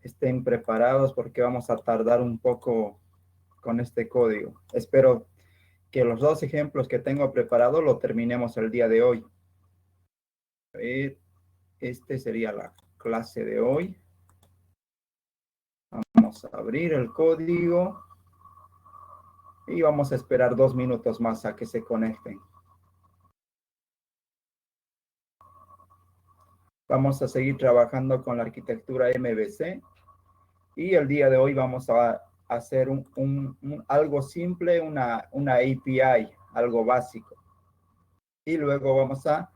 estén preparados porque vamos a tardar un poco con este código. Espero que los dos ejemplos que tengo preparado lo terminemos el día de hoy. Este sería la clase de hoy. Vamos a abrir el código y vamos a esperar 2 minutos más a que se conecten. Vamos a seguir trabajando con la arquitectura MVC y el día de hoy vamos a hacer algo simple, una API, algo básico. Y luego vamos a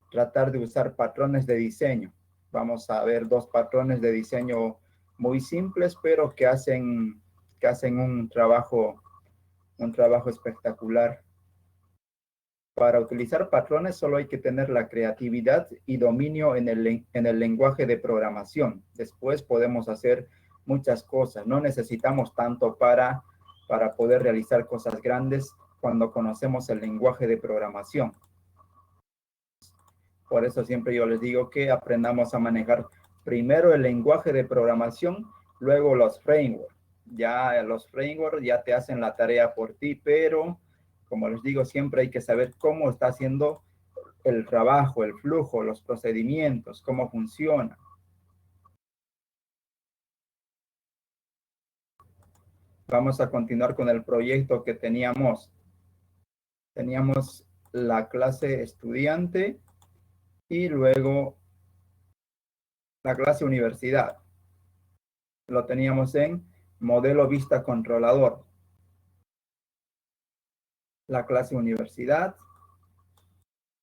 tratar de usar patrones de diseño. Vamos a ver 2 patrones de diseño muy simples, pero que hacen un trabajo espectacular. Para utilizar patrones solo hay que tener la creatividad y dominio en el lenguaje de programación. Después podemos hacer muchas cosas. No necesitamos tanto para poder realizar cosas grandes cuando conocemos el lenguaje de programación. Por eso siempre yo les digo que aprendamos a manejar primero el lenguaje de programación, luego los frameworks. Ya los frameworks ya te hacen la tarea por ti, pero como les digo, siempre hay que saber cómo está haciendo el trabajo, el flujo, los procedimientos, cómo funciona. Vamos a continuar con el proyecto que teníamos. Teníamos la clase estudiante y luego la clase universidad. Lo teníamos en modelo vista controlador. La clase universidad.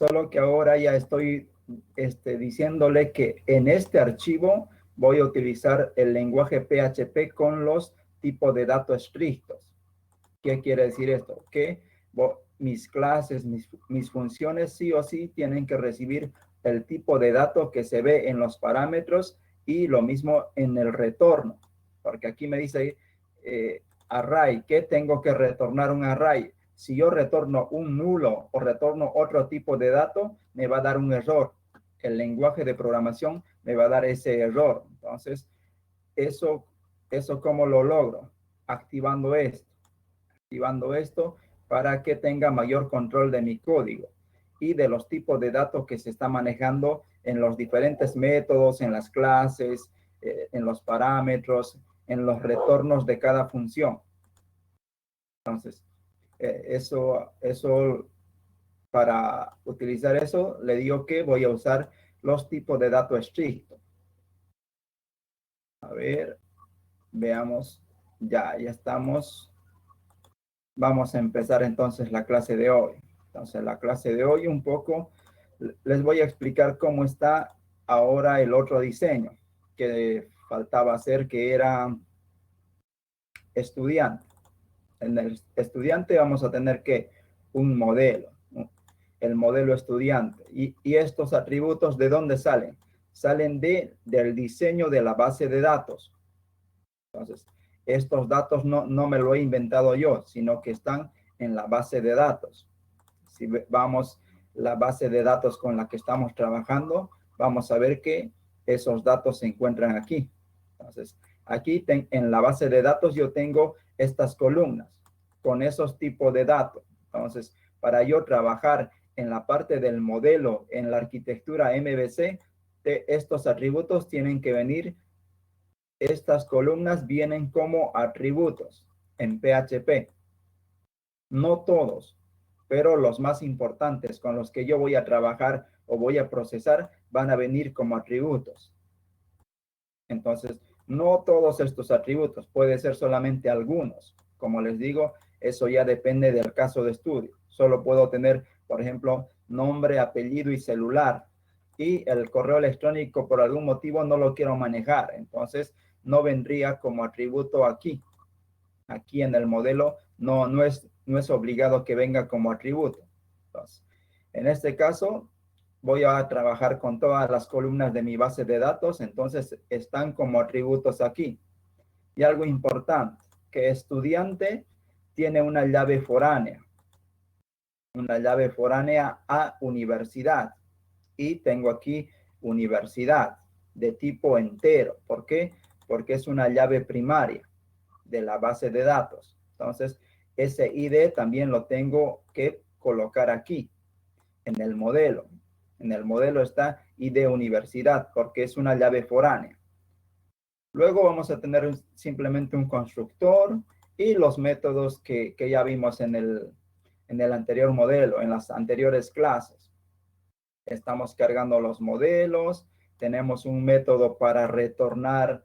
Solo que ahora ya estoy diciéndole que en este archivo voy a utilizar el lenguaje PHP con los tipos de datos estrictos. ¿Qué quiere decir esto? Que mis clases, mis funciones sí o sí tienen que recibir el tipo de datos que se ve en los parámetros y lo mismo en el retorno. Porque aquí me dice array, ¿qué tengo que retornar un array? Si yo retorno un nulo o retorno otro tipo de dato, me va a dar un error. El lenguaje de programación me va a dar ese error. Entonces, eso ¿cómo lo logro? Activando esto para que tenga mayor control de mi código y de los tipos de datos que se está manejando en los diferentes métodos, en las clases, en los parámetros, en los retornos de cada función. Entonces, para utilizar eso, le digo que voy a usar los tipos de datos estrictos. A ver, veamos, ya estamos. Vamos a empezar entonces la clase de hoy. Entonces, la clase de hoy un poco les voy a explicar cómo está ahora el otro diseño que faltaba hacer, que era estudiante. En el estudiante vamos a tener que un modelo, ¿no? El modelo estudiante. Y estos atributos, ¿de dónde salen? Salen del diseño de la base de datos. Entonces, estos datos no me lo he inventado yo, sino que están en la base de datos. Si vamos la base de datos con la que estamos trabajando, vamos a ver que esos datos se encuentran aquí. Entonces, aquí en la base de datos yo tengo estas columnas con esos tipos de datos. Entonces, para yo trabajar en la parte del modelo, en la arquitectura MVC, estos atributos tienen que venir. Estas columnas vienen como atributos en PHP. No todos, pero los más importantes con los que yo voy a trabajar o voy a procesar van a venir como atributos. Entonces, no todos estos atributos, puede ser solamente algunos. Como les digo, eso ya depende del caso de estudio. Solo puedo tener, por ejemplo, nombre, apellido y celular. Y el correo electrónico por algún motivo no lo quiero manejar. Entonces, no vendría como atributo aquí. Aquí en el modelo no es obligado que venga como atributo. Entonces, en este caso, voy a trabajar con todas las columnas de mi base de datos, entonces están como atributos aquí. Y algo importante, que estudiante tiene una llave foránea a universidad. Y tengo aquí universidad de tipo entero. ¿Por qué? porque es una llave primaria de la base de datos. Entonces, ese ID también lo tengo que colocar aquí, en el modelo. En el modelo está ID universidad, porque es una llave foránea. Luego vamos a tener simplemente un constructor y los métodos que ya vimos en el anterior modelo, en las anteriores clases. Estamos cargando los modelos, tenemos un método para retornar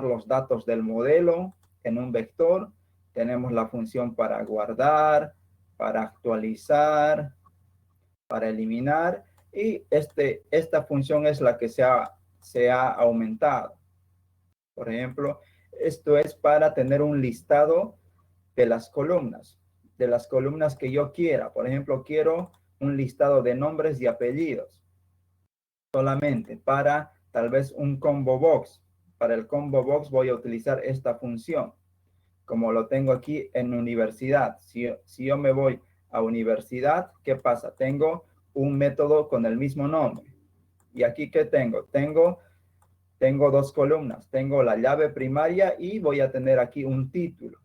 los datos del modelo en un vector, tenemos la función para guardar, para actualizar, para eliminar, y esta función es la que se ha aumentado. Por ejemplo, esto es para tener un listado de las columnas que yo quiera. Por ejemplo, quiero un listado de nombres y apellidos solamente para tal vez un combo box. Para el combo box voy a utilizar esta función, como lo tengo aquí en universidad. Si yo me voy a universidad, ¿qué pasa? Tengo un método con el mismo nombre. Y aquí, ¿qué tengo? Tengo dos columnas. Tengo la llave primaria y voy a tener aquí un título.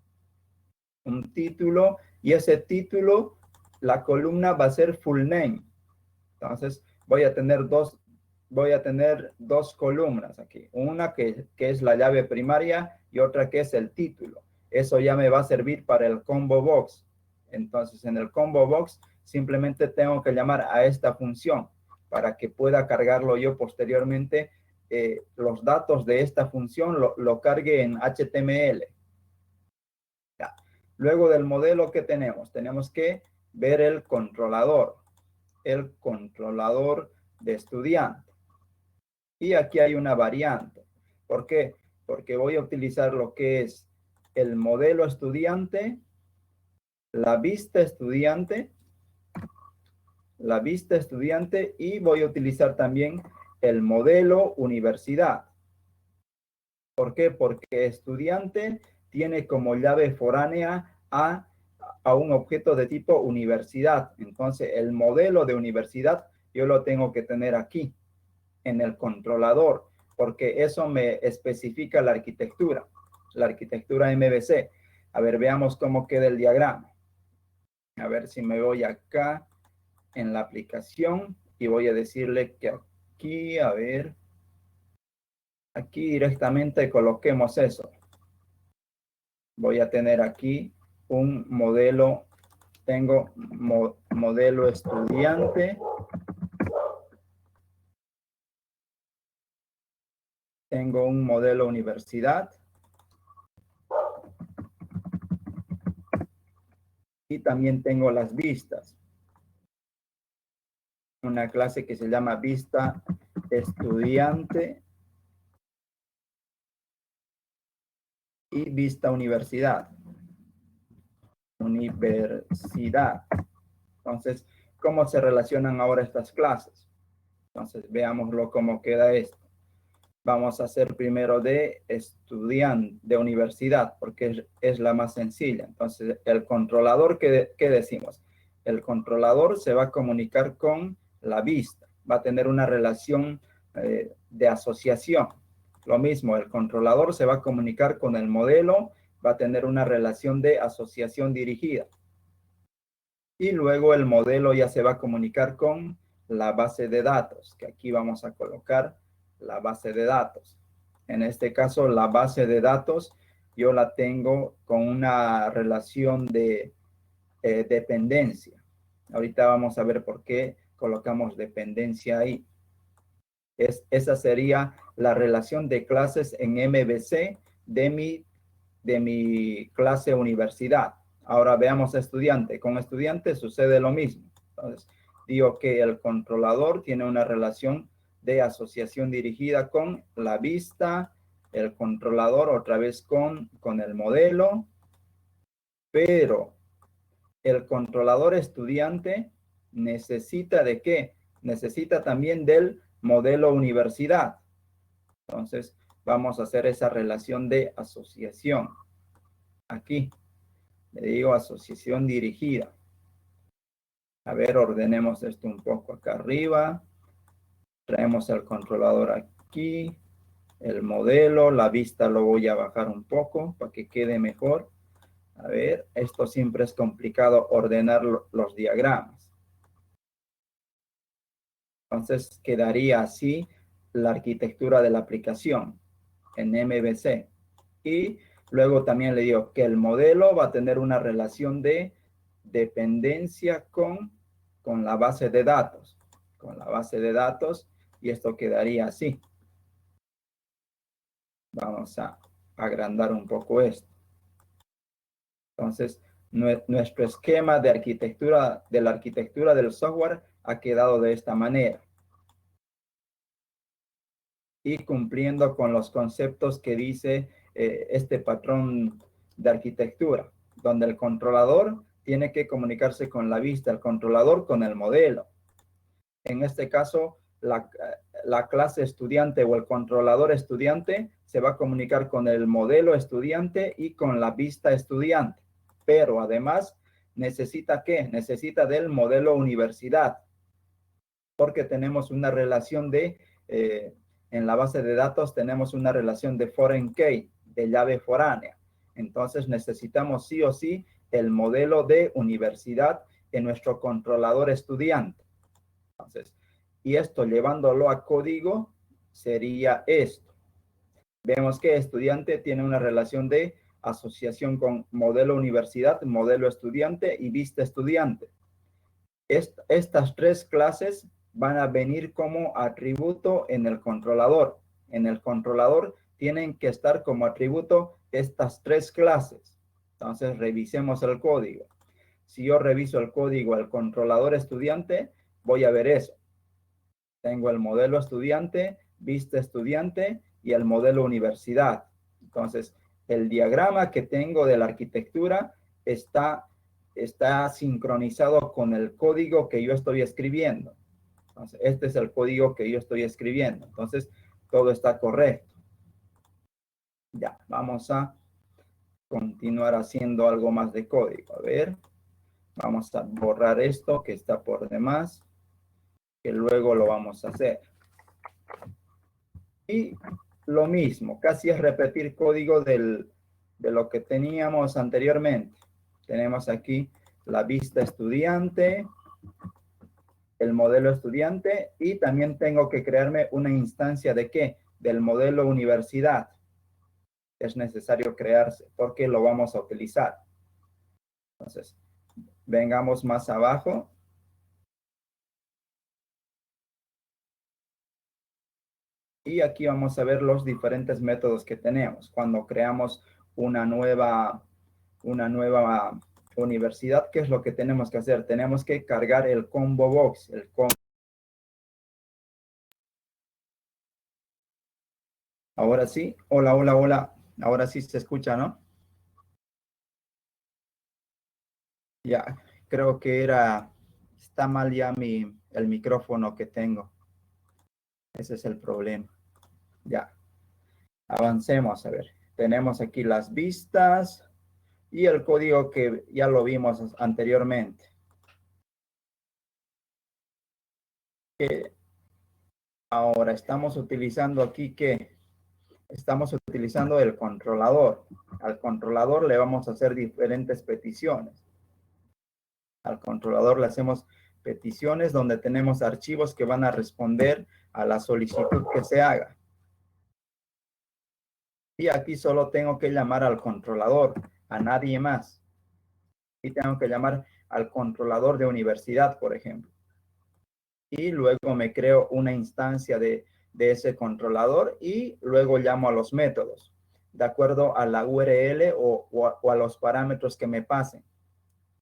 Un título, y ese título, la columna va a ser full name. Entonces, voy a tener dos columnas aquí. Una que es la llave primaria y otra que es el título. Eso ya me va a servir para el combo box. Entonces, en el combo box, simplemente tengo que llamar a esta función para que pueda cargarlo yo posteriormente. Los datos de esta función lo cargue en HTML. Ya. Luego del modelo que tenemos que ver el controlador de estudiante. Y aquí hay una variante. ¿Por qué? Porque voy a utilizar lo que es el modelo estudiante, la vista estudiante, y voy a utilizar también el modelo universidad. ¿Por qué? Porque estudiante tiene como llave foránea a un objeto de tipo universidad. Entonces, el modelo de universidad yo lo tengo que tener aquí, en el controlador, porque eso me especifica la arquitectura MVC. A ver, veamos cómo queda el diagrama. A ver si me voy acá en la aplicación y voy a decirle que aquí, a ver, aquí directamente coloquemos eso. Voy a tener aquí un modelo, tengo modelo estudiante, tengo un modelo universidad y también tengo las vistas. Una clase que se llama vista estudiante y vista universidad. Entonces, ¿cómo se relacionan ahora estas clases? Entonces, veámoslo cómo queda esto. Vamos a hacer primero de estudiante, de universidad, porque es la más sencilla. Entonces, el controlador, ¿qué decimos? El controlador se va a comunicar con la vista. Va a tener una relación de asociación. Lo mismo, el controlador se va a comunicar con el modelo, va a tener una relación de asociación dirigida. Y luego el modelo ya se va a comunicar con la base de datos, que aquí vamos a colocar la base de datos. En este caso, la base de datos yo la tengo con una relación de dependencia. Ahorita vamos a ver por qué colocamos dependencia ahí. Esa sería la relación de clases en MVC de mi clase universidad. Ahora veamos estudiante. Con estudiante sucede lo mismo. Entonces, digo que el controlador tiene una relación de asociación dirigida con la vista, el controlador otra vez con el modelo, pero el controlador estudiante necesita ¿de qué? Necesita también del modelo universidad. Entonces, vamos a hacer esa relación de asociación. Aquí, le digo asociación dirigida. A ver, ordenemos esto un poco acá arriba. Traemos el controlador aquí. el modelo, la vista lo voy a bajar un poco para que quede mejor. A ver, esto siempre es complicado ordenar los diagramas. Entonces quedaría así la arquitectura de la aplicación en MVC. Y luego también le digo que el modelo va a tener una relación de dependencia con la base de datos. Con la base de datos, y esto quedaría así. Vamos a agrandar un poco esto. Entonces, nuestro esquema de arquitectura, de la arquitectura del software ha quedado de esta manera. Y cumpliendo con los conceptos que dice este patrón de arquitectura, donde el controlador tiene que comunicarse con la vista, el controlador con el modelo. En este caso, la clase estudiante o el controlador estudiante se va a comunicar con el modelo estudiante y con la vista estudiante. Pero además, ¿necesita qué? Necesita del modelo universidad, porque tenemos una relación de, en la base de datos tenemos una relación de foreign key, de llave foránea. Entonces necesitamos sí o sí el modelo de universidad en nuestro controlador estudiante. Entonces, y esto llevándolo a código sería esto. Vemos que estudiante tiene una relación de asociación con modelo universidad, modelo estudiante y vista estudiante. Estas tres clases van a venir como atributo en el controlador. En el controlador tienen que estar como atributo estas tres clases. Entonces, revisemos el código. Si yo reviso el código del controlador estudiante, voy a ver eso. Tengo el modelo estudiante, vista estudiante y el modelo universidad. Entonces, el diagrama que tengo de la arquitectura está sincronizado con el código que yo estoy escribiendo. Entonces, este es el código que yo estoy escribiendo. Entonces, todo está correcto. Ya, vamos a continuar haciendo algo más de código. A ver, vamos a borrar esto que está por demás, que luego lo vamos a hacer. Y lo mismo, casi es repetir código de lo que teníamos anteriormente. Tenemos aquí la vista estudiante, el modelo estudiante, y también tengo que crearme una instancia de ¿qué? Del modelo universidad. Es necesario crearse porque lo vamos a utilizar. Entonces, vengamos más abajo. Y aquí vamos a ver los diferentes métodos que tenemos cuando creamos una nueva universidad. ¿Qué es lo que tenemos que hacer? Tenemos que cargar el combo box. Ahora sí. Hola, hola, hola. Ahora sí se escucha, ¿no? Ya, creo que está mal ya el micrófono que tengo. Ese es el problema. Ya, avancemos. A ver, tenemos aquí las vistas y el código que ya lo vimos anteriormente. Ahora estamos utilizando aquí que estamos utilizando el controlador. Al controlador le vamos a hacer diferentes peticiones. Al controlador le hacemos peticiones donde tenemos archivos que van a responder a la solicitud que se haga. Y aquí solo tengo que llamar al controlador, a nadie más. Y tengo que llamar al controlador de universidad, por ejemplo. Y luego me creo una instancia de ese controlador y luego llamo a los métodos, de acuerdo a la URL o a los parámetros que me pasen.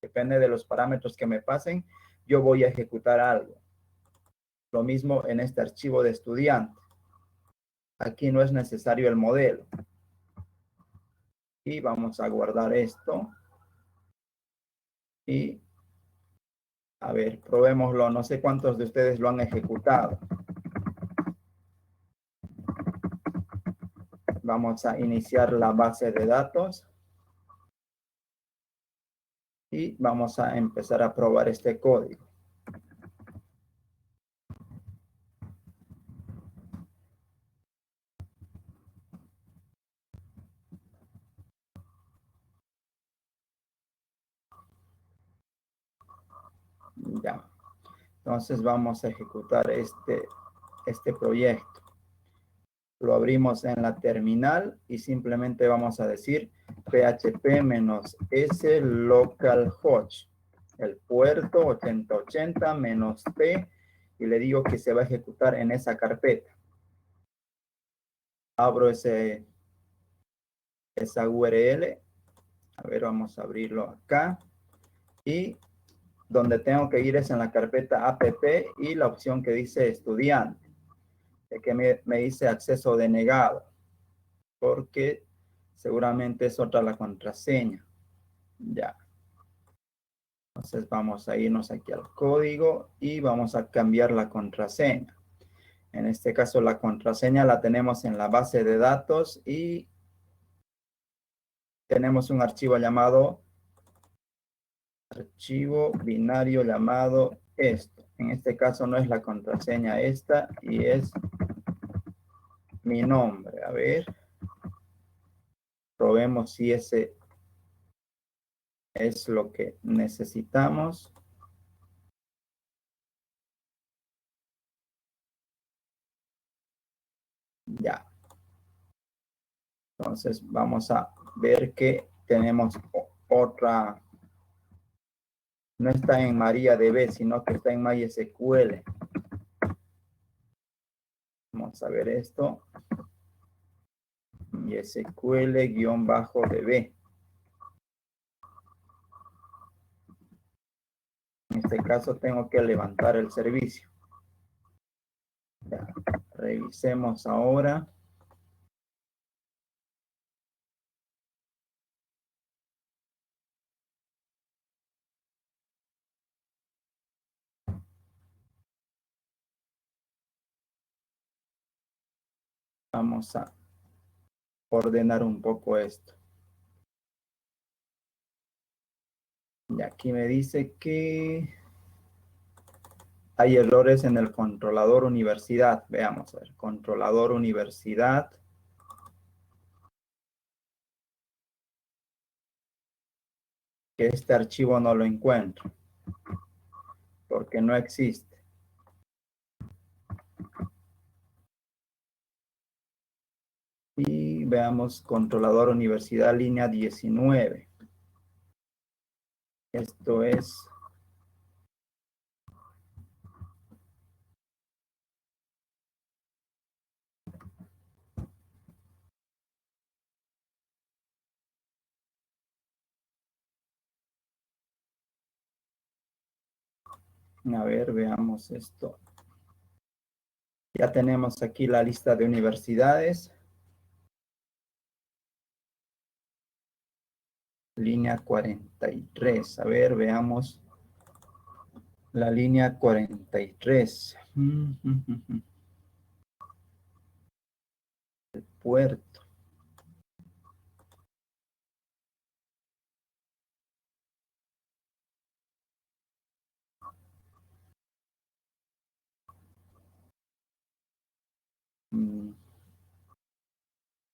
Depende de los parámetros que me pasen, yo voy a ejecutar algo. Lo mismo en este archivo de estudiante. Aquí no es necesario el modelo. Y vamos a guardar esto. Y, a ver, probémoslo. No sé cuántos de ustedes lo han ejecutado. Vamos a iniciar la base de datos. Y vamos a empezar a probar este código. Ya. Entonces vamos a ejecutar este proyecto. Lo abrimos en la terminal y simplemente vamos a decir php-s localhost, el puerto 8080 -p, y le digo que se va a ejecutar en esa carpeta. Abro esa URL. A ver, vamos a abrirlo acá. Y donde tengo que ir es en la carpeta app y la opción que dice estudiante, que me dice acceso denegado, porque seguramente es otra la contraseña. Ya. Entonces vamos a irnos aquí al código y vamos a cambiar la contraseña. En este caso la contraseña la tenemos en la base de datos y tenemos un archivo llamado archivo binario llamado esto. En este caso no es la contraseña esta y es mi nombre. A ver, probemos si ese es lo que necesitamos. Ya. Entonces vamos a ver que tenemos otra. No está en MariaDB, sino que está en MySQL. Vamos a ver esto. MySQL-DB. En este caso tengo que levantar el servicio. Ya, revisemos ahora. Vamos a ordenar un poco esto. Y aquí me dice que hay errores en el controlador universidad. Veamos, a ver, controlador universidad. Que este archivo no lo encuentro, porque no existe. Y veamos controlador universidad línea 19. Esto es a ver, veamos esto. Ya tenemos aquí la lista de universidades. Línea 43. A ver, veamos la línea 43. El puerto.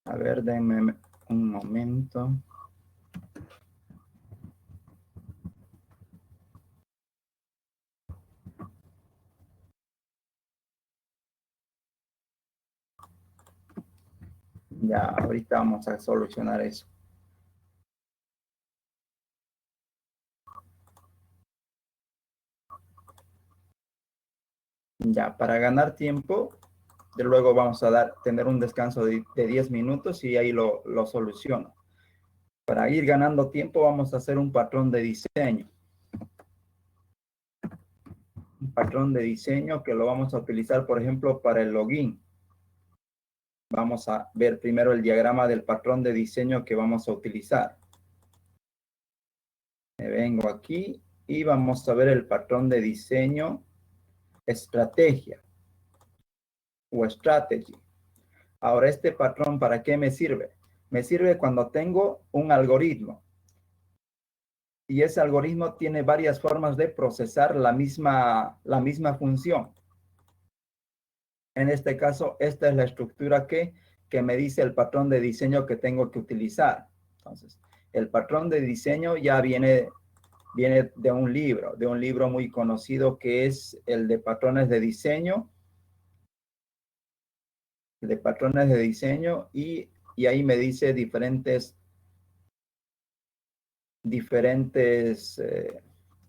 A ver, denme un momento. Ya, ahorita vamos a solucionar eso. Ya, para ganar tiempo, de luego vamos a tener un descanso de 10 minutos y ahí lo soluciono. Para ir ganando tiempo vamos a hacer un patrón de diseño. Un patrón de diseño que lo vamos a utilizar, por ejemplo, para el login. Vamos a ver primero el diagrama del patrón de diseño que vamos a utilizar. Me vengo aquí y vamos a ver el patrón de diseño estrategia o strategy. Ahora, este patrón, ¿para qué me sirve? Me sirve cuando tengo un algoritmo. Y ese algoritmo tiene varias formas de procesar la misma función. En este caso, esta es la estructura que me dice el patrón de diseño que tengo que utilizar. Entonces, el patrón de diseño ya viene viene de un libro muy conocido que es el de patrones de diseño, y ahí me dice diferentes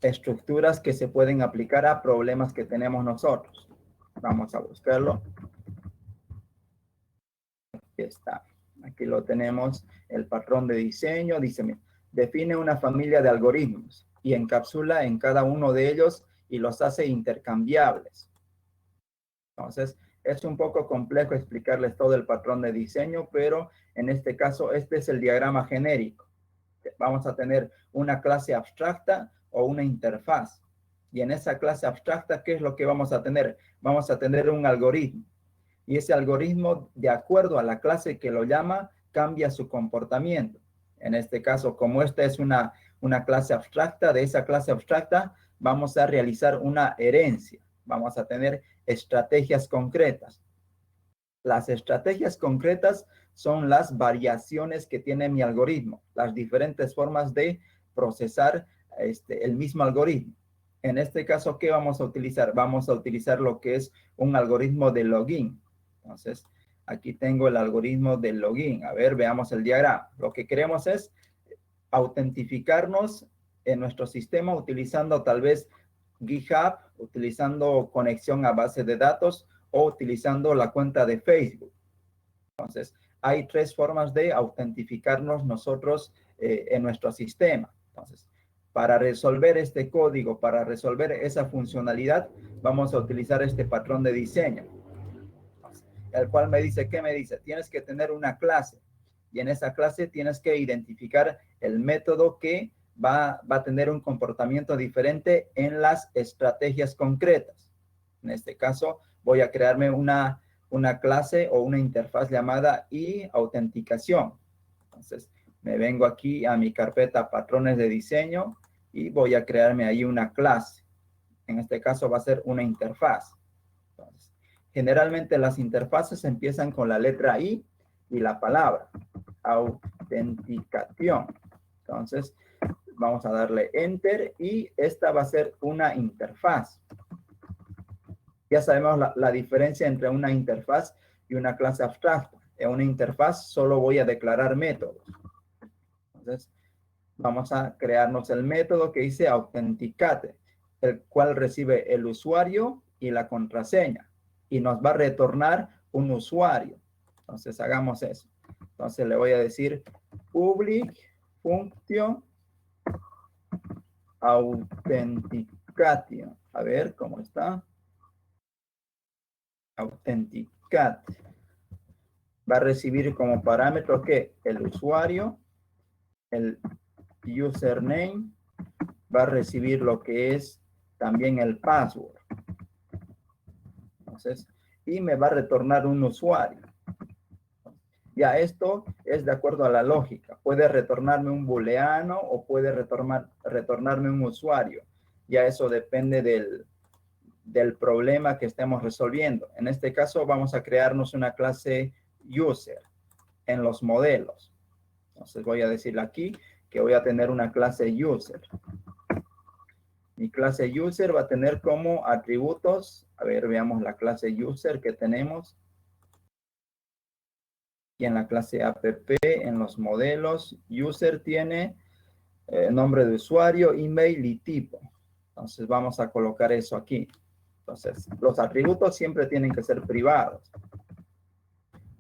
estructuras que se pueden aplicar a problemas que tenemos nosotros. Vamos a buscarlo. Aquí está. Aquí lo tenemos, el patrón de diseño. Dice, define una familia de algoritmos y encapsula en cada uno de ellos y los hace intercambiables. Entonces, es un poco complejo explicarles todo el patrón de diseño, pero en este caso, este es el diagrama genérico. Vamos a tener una clase abstracta o una interfaz. Y en esa clase abstracta, ¿qué es lo que vamos a tener? Vamos a tener un algoritmo. Y ese algoritmo, de acuerdo a la clase que lo llama, cambia su comportamiento. En este caso, como esta es una clase abstracta, de esa clase abstracta vamos a realizar una herencia. Vamos a tener estrategias concretas. Las estrategias concretas son las variaciones que tiene mi algoritmo, las diferentes formas de procesar el mismo algoritmo. En este caso, ¿qué vamos a utilizar? Vamos a utilizar lo que es un algoritmo de login. Entonces, aquí tengo el algoritmo de login. A ver, veamos el diagrama. Lo que queremos es autentificarnos en nuestro sistema utilizando tal vez GitHub, utilizando conexión a base de datos o utilizando la cuenta de Facebook. Entonces, hay tres formas de autentificarnos nosotros en nuestro sistema. Entonces, para resolver este código, para resolver esa funcionalidad, vamos a utilizar este patrón de diseño, el cual me dice, ¿qué me dice? Tienes que tener una clase y en esa clase tienes que identificar el método que va a tener un comportamiento diferente en las estrategias concretas. En este caso, voy a crearme una clase o una interfaz llamada autenticación. Entonces, me vengo aquí a mi carpeta patrones de diseño y voy a crearme ahí una clase. En este caso va a ser una interfaz. Entonces, generalmente las interfaces empiezan con la letra I y la palabra autenticación. Entonces, vamos a darle Enter y esta va a ser una interfaz. Ya sabemos la diferencia entre una interfaz y una clase abstracta. En una interfaz solo voy a declarar métodos. Entonces, vamos a crearnos el método que dice authenticate, el cual recibe el usuario y la contraseña. Y nos va a retornar un usuario. Entonces, hagamos eso. Entonces, le voy a decir public function authentication. A ver cómo está. Authenticate. Va a recibir como parámetro que el usuario, el username, va a recibir lo que es también el password. Entonces, y me va a retornar un usuario. Ya esto es de acuerdo a la lógica. Puede retornarme un booleano o puede retornarme un usuario. Ya eso depende del problema que estemos resolviendo. En este caso vamos a crearnos una clase user en los modelos. Entonces voy a decirle aquí que voy a tener una clase user. Mi clase user va a tener como atributos, a ver, veamos la clase user que tenemos. Y en la clase app, en los modelos, user tiene nombre de usuario, email y tipo. Entonces vamos a colocar eso aquí. Entonces, los atributos siempre tienen que ser privados.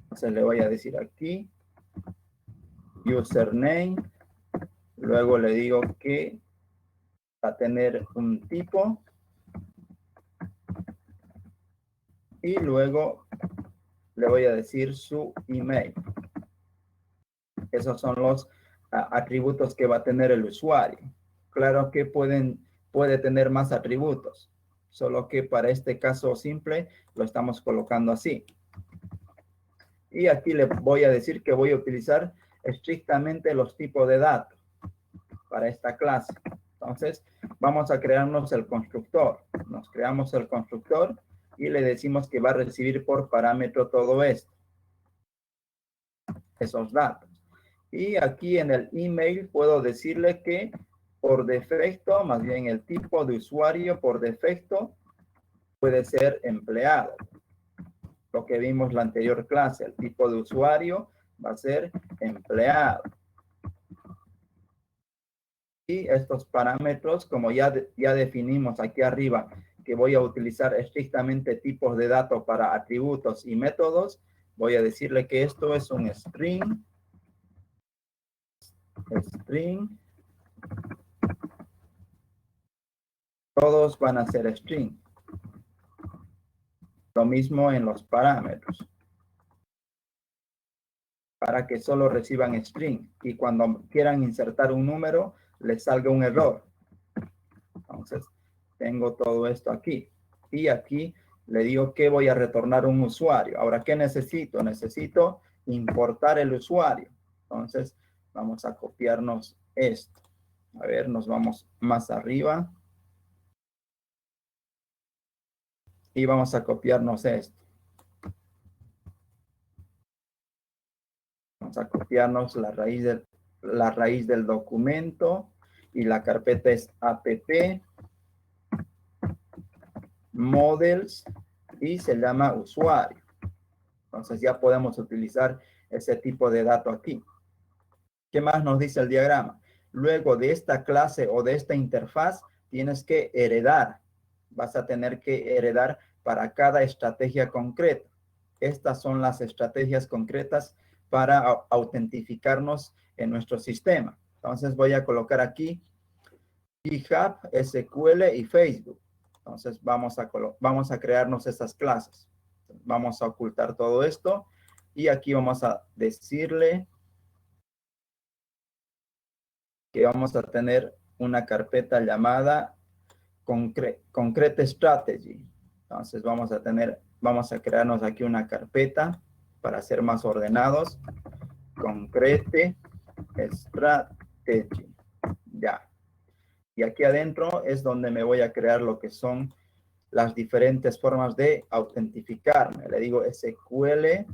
Entonces le voy a decir aquí, username, luego le digo que va a tener un tipo y luego le voy a decir su email. Esos son los atributos que va a tener el usuario. Claro que puede tener más atributos, solo que para este caso simple lo estamos colocando así. Y aquí le voy a decir que voy a utilizar estrictamente los tipos de datos para esta clase. Entonces, vamos a crearnos el constructor. Nos creamos el constructor y le decimos que va a recibir por parámetro todo esto, esos datos. Y aquí en el email puedo decirle que por defecto, más bien el tipo de usuario por defecto puede ser empleado. Lo que vimos la anterior clase, el tipo de usuario va a ser empleado. Y estos parámetros, como ya definimos aquí arriba, que voy a utilizar estrictamente tipos de datos para atributos y métodos, voy a decirle que esto es un string. Todos van a ser string. Lo mismo en los parámetros. Para que solo reciban string. Y cuando quieran insertar un número, les salga un error. Entonces, tengo todo esto aquí. Y aquí le digo que voy a retornar un usuario. Ahora, ¿qué necesito? Necesito importar el usuario. Entonces, vamos a copiarnos esto. A ver, nos vamos más arriba. Y vamos a copiarnos esto. Vamos a copiarnos la raíz del documento. Y la carpeta es app models y se llama usuario. Entonces ya podemos utilizar ese tipo de dato aquí. ¿Qué más nos dice el diagrama? Luego de esta clase o de esta interfaz tienes que heredar. Vas a tener que heredar para cada estrategia concreta. Estas son las estrategias concretas para autentificarnos en nuestro sistema. Entonces voy a colocar aquí GitHub, SQL y Facebook. Entonces vamos a crearnos estas clases. Vamos a ocultar todo esto y aquí vamos a decirle que vamos a tener una carpeta llamada Concrete Strategy. Entonces vamos a crearnos aquí una carpeta para ser más ordenados. Concrete Strategy. Ya. Y aquí adentro es donde me voy a crear lo que son las diferentes formas de autentificarme. Le digo SQL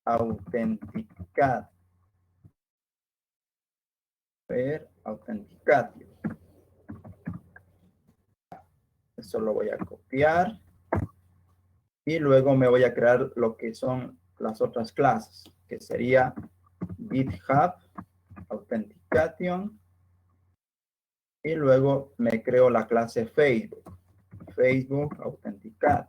autenticar. Autenticatio. Eso lo voy a copiar. Y luego me voy a crear lo que son las otras clases, que sería GitHub Authentication. Y luego me creo la clase Facebook. Facebook Authentication.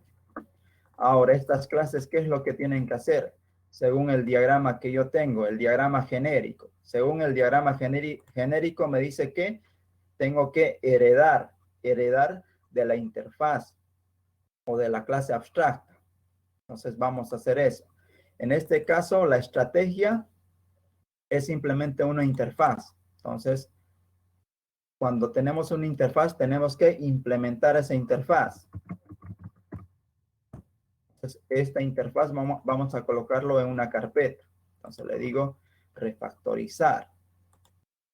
Ahora, estas clases, ¿qué es lo que tienen que hacer? Según el diagrama que yo tengo, el diagrama genérico. Según el diagrama genérico me dice que tengo que heredar de la interfaz o de la clase abstracta. Entonces vamos a hacer eso. En este caso, la estrategia es simplemente una interfaz. Entonces, cuando tenemos una interfaz, tenemos que implementar esa interfaz. Entonces, esta interfaz vamos a colocarlo en una carpeta. Entonces le digo refactorizar.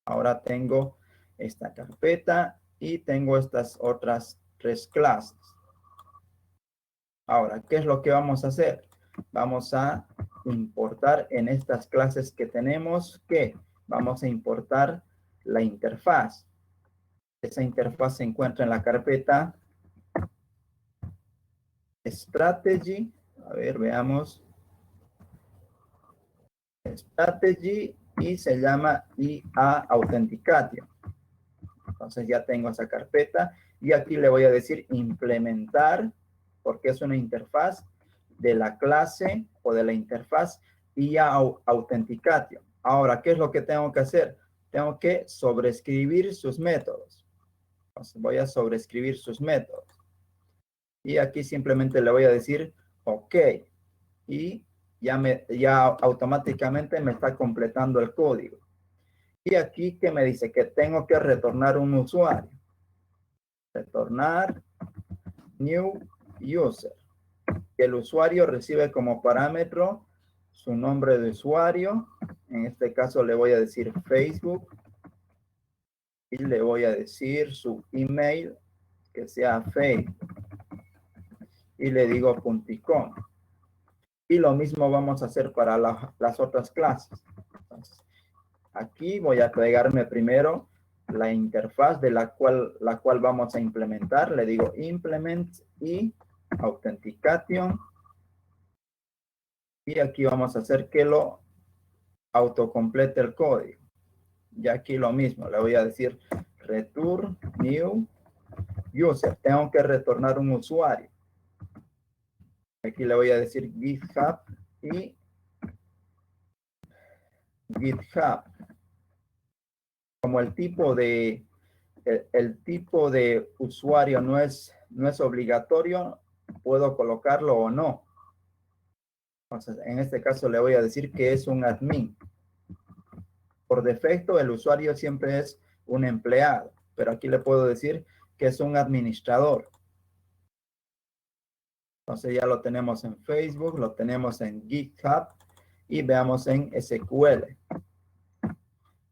Ahora tengo esta carpeta y tengo estas otras 3 clases. Ahora, ¿qué es lo que vamos a hacer? Vamos a importar en estas clases que tenemos, ¿qué? Vamos a importar la interfaz. Esa interfaz se encuentra en la carpeta Strategy. A ver, veamos. Strategy y se llama IA Authentication. Entonces ya tengo esa carpeta y aquí le voy a decir implementar, porque es una interfaz de la clase o de la interfaz IA Authentication. Ahora, ¿qué es lo que tengo que hacer? Tengo que sobreescribir sus métodos. Entonces voy a sobreescribir sus métodos. Y aquí simplemente le voy a decir OK. Y ya automáticamente me está completando el código. Y aquí que me dice que tengo que retornar un usuario. Retornar new user. El usuario recibe como parámetro su nombre de usuario. En este caso le voy a decir Facebook. Y le voy a decir su email, que sea Facebook. Y le digo .com. Y lo mismo vamos a hacer para las otras clases. Entonces, aquí voy a pegarme primero la interfaz de la cual vamos a implementar. Le digo implement y authentication. Y aquí vamos a hacer que lo autocomplete el código. Y aquí lo mismo, le voy a decir return new user. Tengo que retornar un usuario. Aquí le voy a decir GitHub y GitHub. Como el tipo de usuario no es obligatorio, puedo colocarlo o no. Entonces, en este caso le voy a decir que es un admin. Por defecto, el usuario siempre es un empleado, pero aquí le puedo decir que es un administrador. Entonces ya lo tenemos en Facebook, lo tenemos en GitHub y veamos en SQL.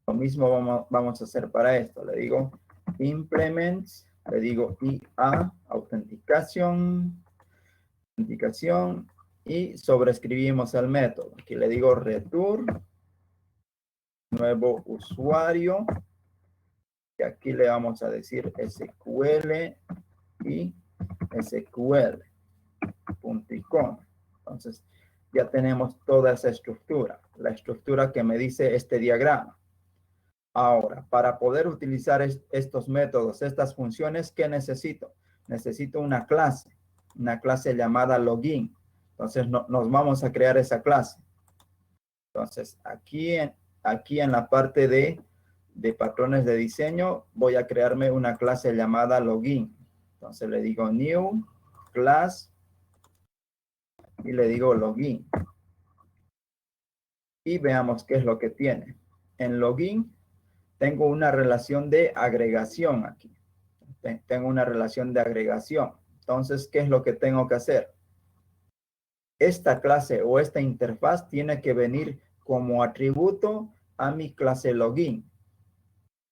Lo mismo vamos a hacer para esto. Le digo implement, le digo IA, autenticación, y sobreescribimos el método. Aquí le digo return, nuevo usuario, y aquí le vamos a decir SQL y SQL.com. Entonces, ya tenemos toda esa estructura, la estructura que me dice este diagrama. Ahora, para poder utilizar estos métodos, estas funciones, ¿qué necesito? Necesito una clase llamada login. Entonces, nos vamos a crear esa clase. Entonces, aquí en la parte de patrones de diseño, voy a crearme una clase llamada login. Entonces, le digo new class y le digo login. Y veamos qué es lo que tiene. En login tengo una relación de agregación aquí. Tengo una relación de agregación. Entonces, ¿qué es lo que tengo que hacer? Esta clase o esta interfaz tiene que venir como atributo a mi clase login.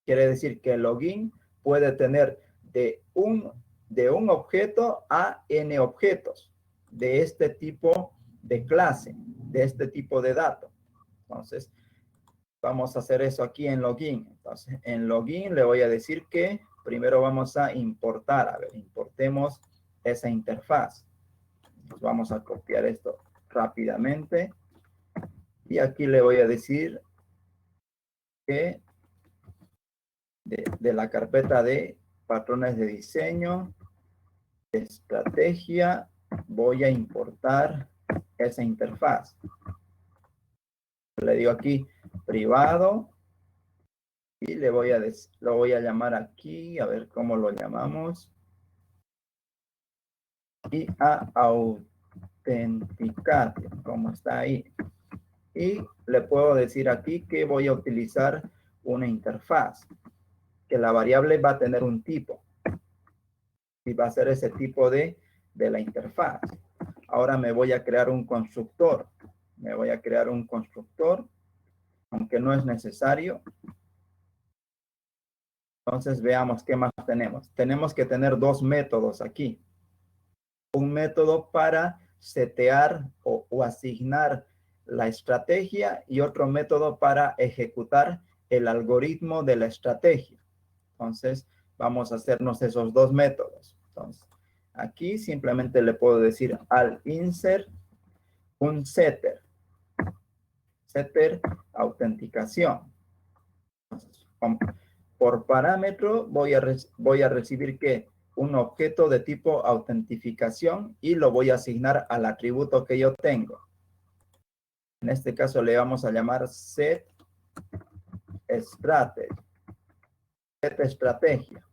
Quiere decir que el login puede tener de un objeto a n objetos de este tipo de clase, de este tipo de dato. Entonces, vamos a hacer eso aquí en login. Entonces, en login le voy a decir que primero vamos a importar. A ver, importemos esa interfaz. Entonces, vamos a copiar esto rápidamente. Y aquí le voy a decir que de la carpeta de patrones de diseño, de estrategia, voy a importar esa interfaz. Le digo aquí privado y lo voy a llamar aquí, a ver cómo lo llamamos. Y a autenticación, como está ahí. Y le puedo decir aquí que voy a utilizar una interfaz, que la variable va a tener un tipo. Y va a ser ese tipo de la interfaz. Ahora me voy a crear un constructor. Me voy a crear un constructor, aunque no es necesario. Entonces veamos qué más tenemos. Tenemos que tener dos métodos aquí. Un método para setear o asignar la estrategia y otro método para ejecutar el algoritmo de la estrategia. Entonces, vamos a hacernos esos dos métodos. Entonces, aquí simplemente le puedo decir al insert un setter autenticación. Entonces, por parámetro voy a recibir ¿qué? Un objeto de tipo autentificación y lo voy a asignar al atributo que yo tengo. En este caso le vamos a llamar set estrategia.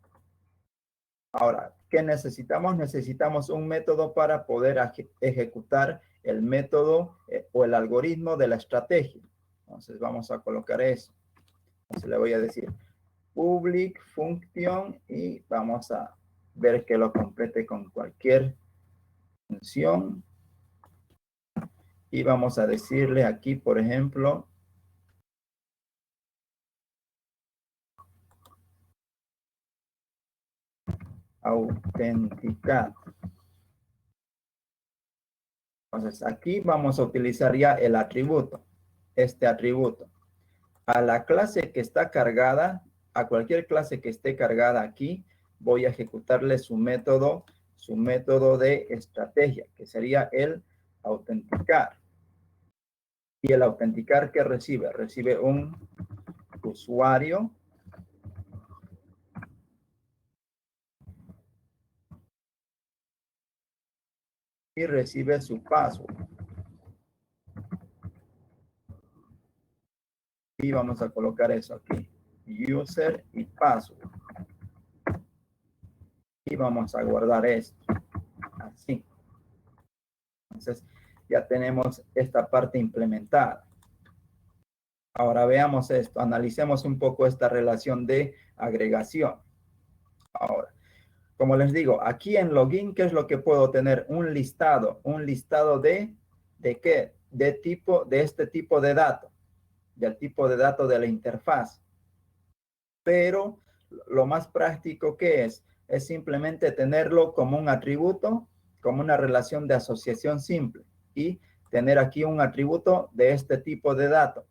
Ahora, ¿qué necesitamos? Necesitamos un método para poder ejecutar el método o el algoritmo de la estrategia. Entonces vamos a colocar eso. Entonces le voy a decir public function y vamos a ver que lo complete con cualquier función. Y vamos a decirle aquí, por ejemplo, autenticar. Entonces aquí vamos a utilizar ya el atributo, este atributo. A la clase que está cargada a cualquier clase que esté cargada aquí, voy a ejecutarle su método de estrategia, que sería el autenticar. Y el autenticar, ¿qué recibe? Recibe un usuario y recibe su password. Y vamos a colocar eso aquí, user y password. Y vamos a guardar esto, así. Entonces, ya tenemos esta parte implementada. Ahora veamos esto, analicemos un poco esta relación de agregación. Ahora, como les digo, aquí en login, ¿qué es lo que puedo tener? Un listado ¿de qué? De este tipo de datos, del tipo de datos de la interfaz. Pero lo más práctico que es simplemente tenerlo como un atributo, como una relación de asociación simple y tener aquí un atributo de este tipo de datos.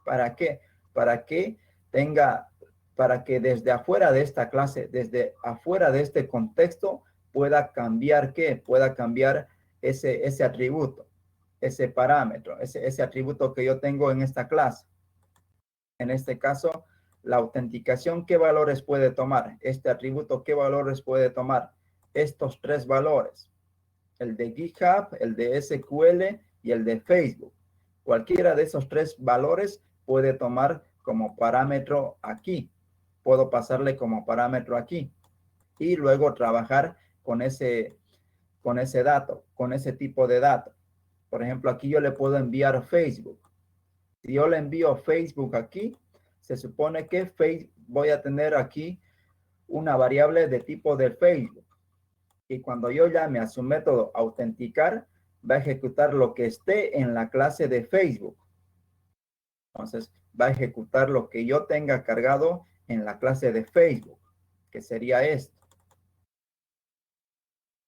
¿Para qué? Para que desde afuera de esta clase, desde afuera de este contexto, pueda cambiar ¿qué? Pueda cambiar ese atributo, ese parámetro, ese atributo que yo tengo en esta clase. En este caso, la autenticación, ¿qué valores puede tomar? Este atributo, ¿qué valores puede tomar? Estos tres valores, el de GitHub, el de SQL y el de Facebook. Cualquiera de esos tres valores puede tomar como parámetro aquí. Puedo pasarle como parámetro aquí y luego trabajar con ese dato, con ese tipo de dato. Por ejemplo, aquí yo le puedo enviar Facebook. Si yo le envío Facebook aquí, se supone que voy a tener aquí una variable de tipo de Facebook. Y cuando yo llame a su método autenticar, va a ejecutar lo que esté en la clase de Facebook. Entonces, va a ejecutar lo que yo tenga cargado en la clase de Facebook, que sería esto.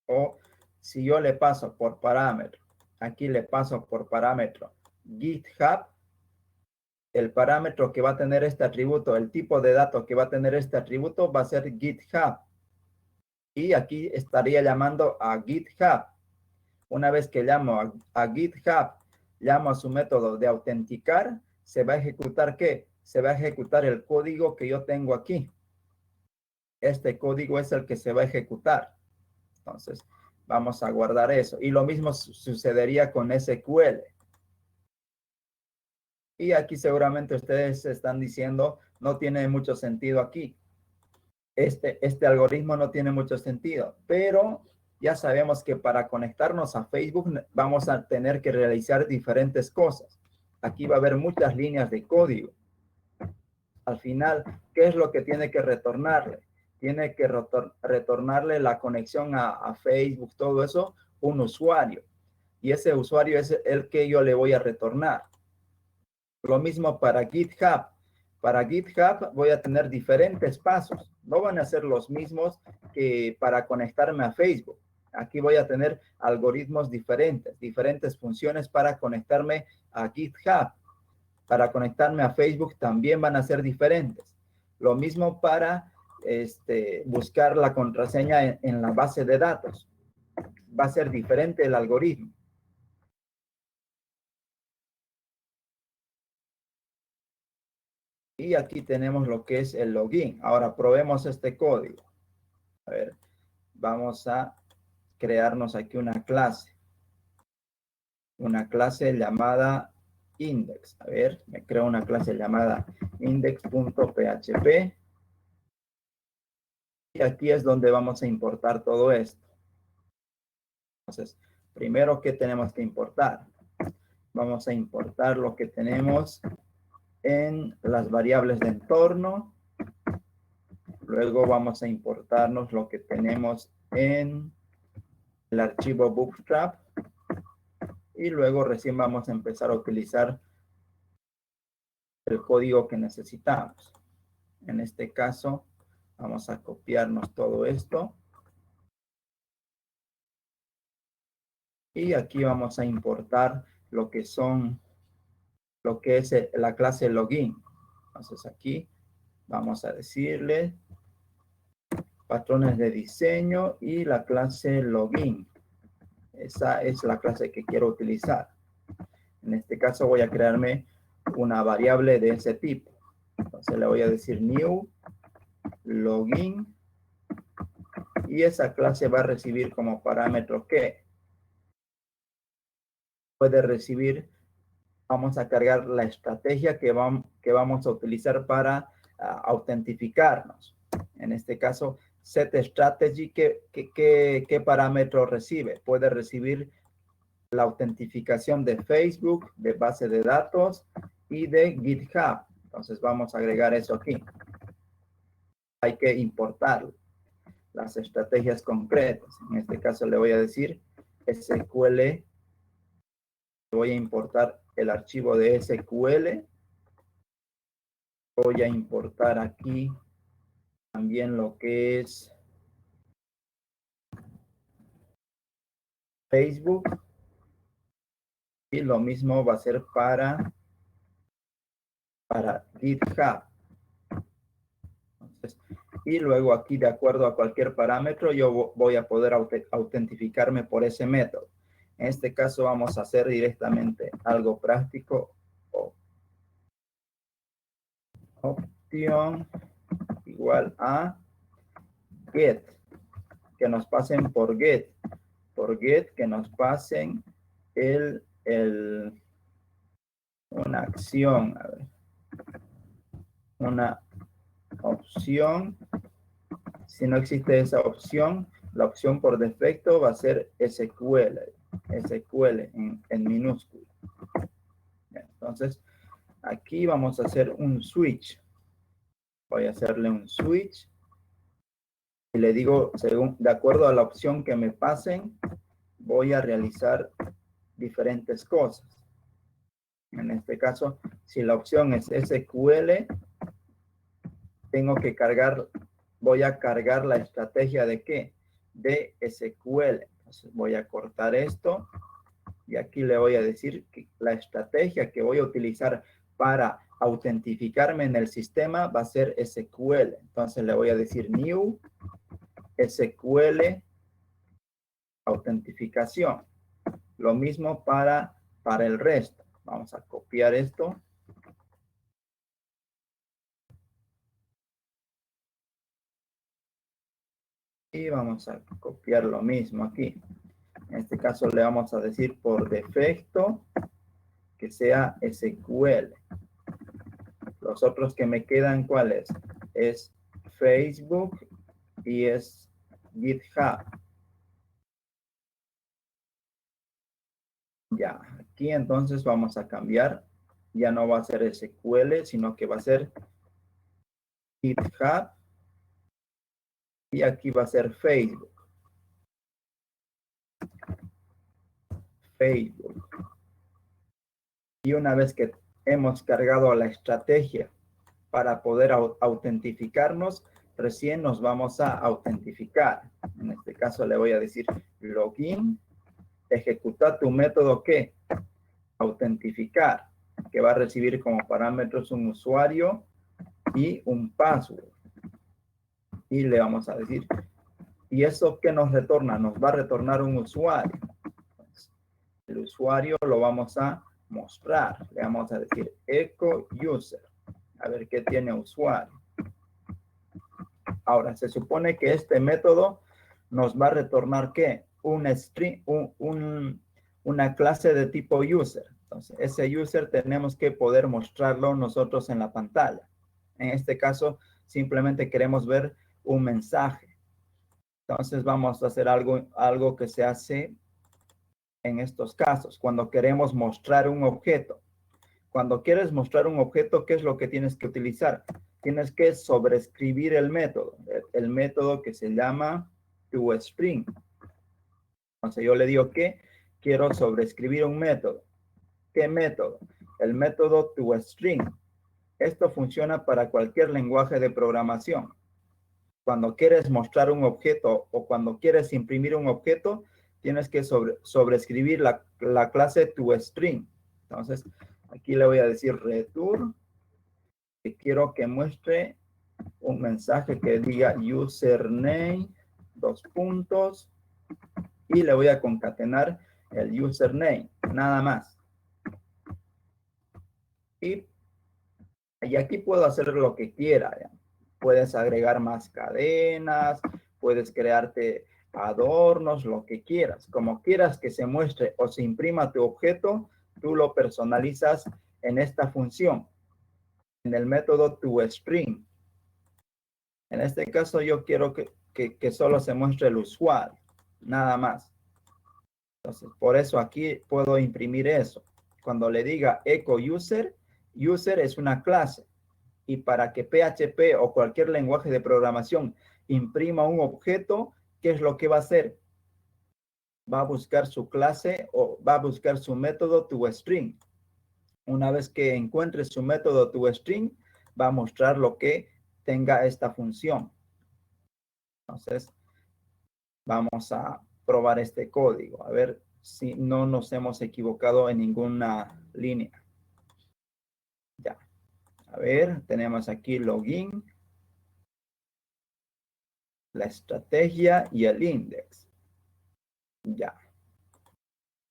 O si yo le paso por parámetro, aquí le paso por parámetro GitHub, el parámetro que va a tener este atributo, el tipo de datos que va a tener este atributo va a ser GitHub. Y aquí estaría llamando a GitHub. Una vez que llamo a GitHub, llamo a su método de autenticar, se va a ejecutar ¿qué? Se va a ejecutar el código que yo tengo aquí. Este código es el que se va a ejecutar. Entonces, vamos a guardar eso. Y lo mismo sucedería con SQL. Y aquí seguramente ustedes están diciendo, no tiene mucho sentido aquí. Este algoritmo no tiene mucho sentido, pero ya sabemos que para conectarnos a Facebook vamos a tener que realizar diferentes cosas. Aquí va a haber muchas líneas de código. Al final, ¿qué es lo que tiene que retornarle? Tiene que retornarle la conexión a Facebook, todo eso, un usuario. Y ese usuario es el que yo le voy a retornar. Lo mismo para GitHub. Para GitHub voy a tener diferentes pasos. No van a ser los mismos que para conectarme a Facebook. Aquí voy a tener algoritmos diferentes funciones para conectarme a GitHub. Para conectarme a Facebook también van a ser diferentes. Lo mismo para buscar la contraseña en la base de datos. Va a ser diferente el algoritmo. Y aquí tenemos lo que es el login. Ahora probemos este código. A ver, vamos a crearnos aquí una clase. Una clase llamada index. A ver, me creo una clase llamada index.php. Y aquí es donde vamos a importar todo esto. Entonces, primero, ¿qué tenemos que importar? Vamos a importar lo que tenemos en las variables de entorno. Luego vamos a importarnos lo que tenemos en el archivo Bootstrap. Y luego recién vamos a empezar a utilizar el código que necesitamos. En este caso, vamos a copiarnos todo esto. Y aquí vamos a importar lo que es la clase login. Entonces aquí Vamos a decirle patrones de diseño y la clase login. Esa es la clase que quiero utilizar. En este caso voy a crearme una variable de ese tipo. Entonces le voy a decir new login y esa clase va a recibir como parámetro que puede recibir. Vamos a cargar la estrategia que vamos a utilizar para autentificarnos. En este caso, set strategy, ¿qué parámetro recibe? Puede recibir la autentificación de Facebook, de base de datos y de GitHub. Entonces vamos a agregar eso aquí. Hay que importar las estrategias concretas. En este caso le voy a decir SQL. Voy a importar el archivo de SQL. Voy a importar aquí también lo que es Facebook. Y lo mismo va a ser para GitHub. Entonces, y luego aquí, de acuerdo a cualquier parámetro, yo voy a poder autentificarme por ese método. En este caso vamos a hacer directamente algo práctico. Opción igual a get. Que nos pasen por get. Por get que nos pasen una acción. A ver. Una opción. Si no existe esa opción, la opción por defecto va a ser SQL. SQL en minúscula. Entonces, aquí vamos a hacer un switch. Voy a hacerle un switch. Y le digo, de acuerdo a la opción que me pasen, voy a realizar diferentes cosas. En este caso, si la opción es SQL, tengo que voy a cargar la estrategia de ¿qué? De SQL. Entonces voy a cortar esto y aquí le voy a decir que la estrategia que voy a utilizar para autentificarme en el sistema va a ser SQL. Entonces le voy a decir new SQL autentificación. Lo mismo para el resto. Vamos a copiar esto. Y vamos a copiar lo mismo aquí. En este caso le vamos a decir por defecto que sea SQL. Los otros que me quedan, ¿cuáles? Es Facebook y es GitHub. Ya, aquí entonces vamos a cambiar. Ya no va a ser SQL, sino que va a ser GitHub. Y aquí va a ser Facebook. Facebook. Y una vez que hemos cargado la estrategia para poder autentificarnos, recién nos vamos a autentificar. En este caso le voy a decir login, ejecutar tu método ¿qué? Autentificar, que va a recibir como parámetros un usuario y un password. Y le vamos a decir, ¿y eso qué nos retorna? Nos va a retornar un usuario. Entonces, el usuario lo vamos a mostrar. Le vamos a decir echo user. A ver qué tiene usuario. Ahora, se supone que este método nos va a retornar ¿qué? Un string, una clase de tipo user. Entonces, ese user tenemos que poder mostrarlo nosotros en la pantalla. En este caso, simplemente queremos ver un mensaje. Entonces, vamos a hacer algo que se hace en estos casos. Cuando queremos mostrar un objeto. Cuando quieres mostrar un objeto, ¿qué es lo que tienes que utilizar? Tienes que sobreescribir el método que se llama toString. Entonces yo le digo que quiero sobreescribir un método. ¿Qué método? El método toString. Esto funciona para cualquier lenguaje de programación. Cuando quieres mostrar un objeto o cuando quieres imprimir un objeto, tienes que sobreescribir la clase toString. Entonces, aquí le voy a decir return, que quiero que muestre un mensaje que diga username, dos puntos, y le voy a concatenar el username, nada más. Y aquí puedo hacer lo que quiera, ¿ya? Puedes agregar más cadenas, puedes crearte adornos, lo que quieras. Como quieras que se muestre o se imprima tu objeto, tú lo personalizas en esta función, en el método toString. En este caso yo quiero que solo se muestre el usuario, nada más. Entonces, por eso aquí puedo imprimir eso. Cuando le diga echo user, user es una clase. Y para que PHP o cualquier lenguaje de programación imprima un objeto, ¿qué es lo que va a hacer? Va a buscar su clase o va a buscar su método toString. Una vez que encuentre su método toString, va a mostrar lo que tenga esta función. Entonces, vamos a probar este código, a ver si no nos hemos equivocado en ninguna línea. Ya, a ver, tenemos aquí login, la estrategia y el index. Ya.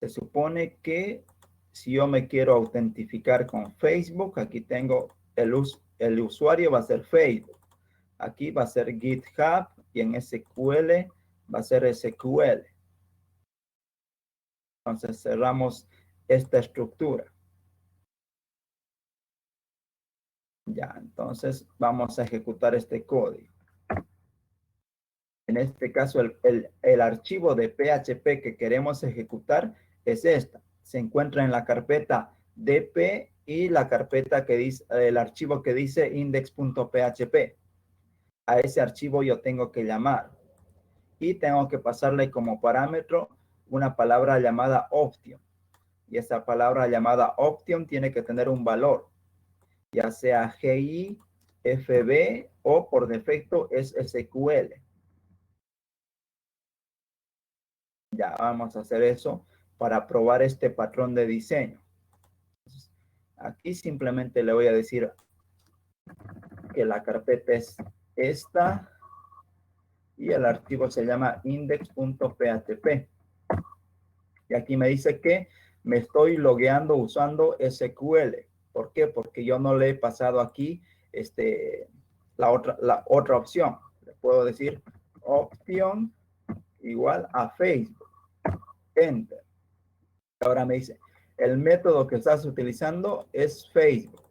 Se supone que si yo me quiero autentificar con Facebook, aquí tengo el usuario va a ser Facebook. Aquí va a ser GitHub y en SQL va a ser SQL. Entonces cerramos esta estructura. Ya, entonces vamos a ejecutar este código. En este caso, el archivo de PHP que queremos ejecutar es esta. Se encuentra en la carpeta dp y la carpeta que dice, el archivo que dice index.php. A ese archivo yo tengo que llamar y tengo que pasarle como parámetro una palabra llamada option. Y esa palabra llamada option tiene que tener un valor, ya sea GI, FB o por defecto es SQL. Ya vamos a hacer eso para probar este patrón de diseño. Entonces, aquí simplemente le voy a decir que la carpeta es esta y el archivo se llama index.php. Y aquí me dice que me estoy logueando usando SQL. ¿Por qué? Porque yo no le he pasado aquí la otra opción. Le puedo decir opción igual a Facebook. Enter. Ahora me dice, el método que estás utilizando es Facebook.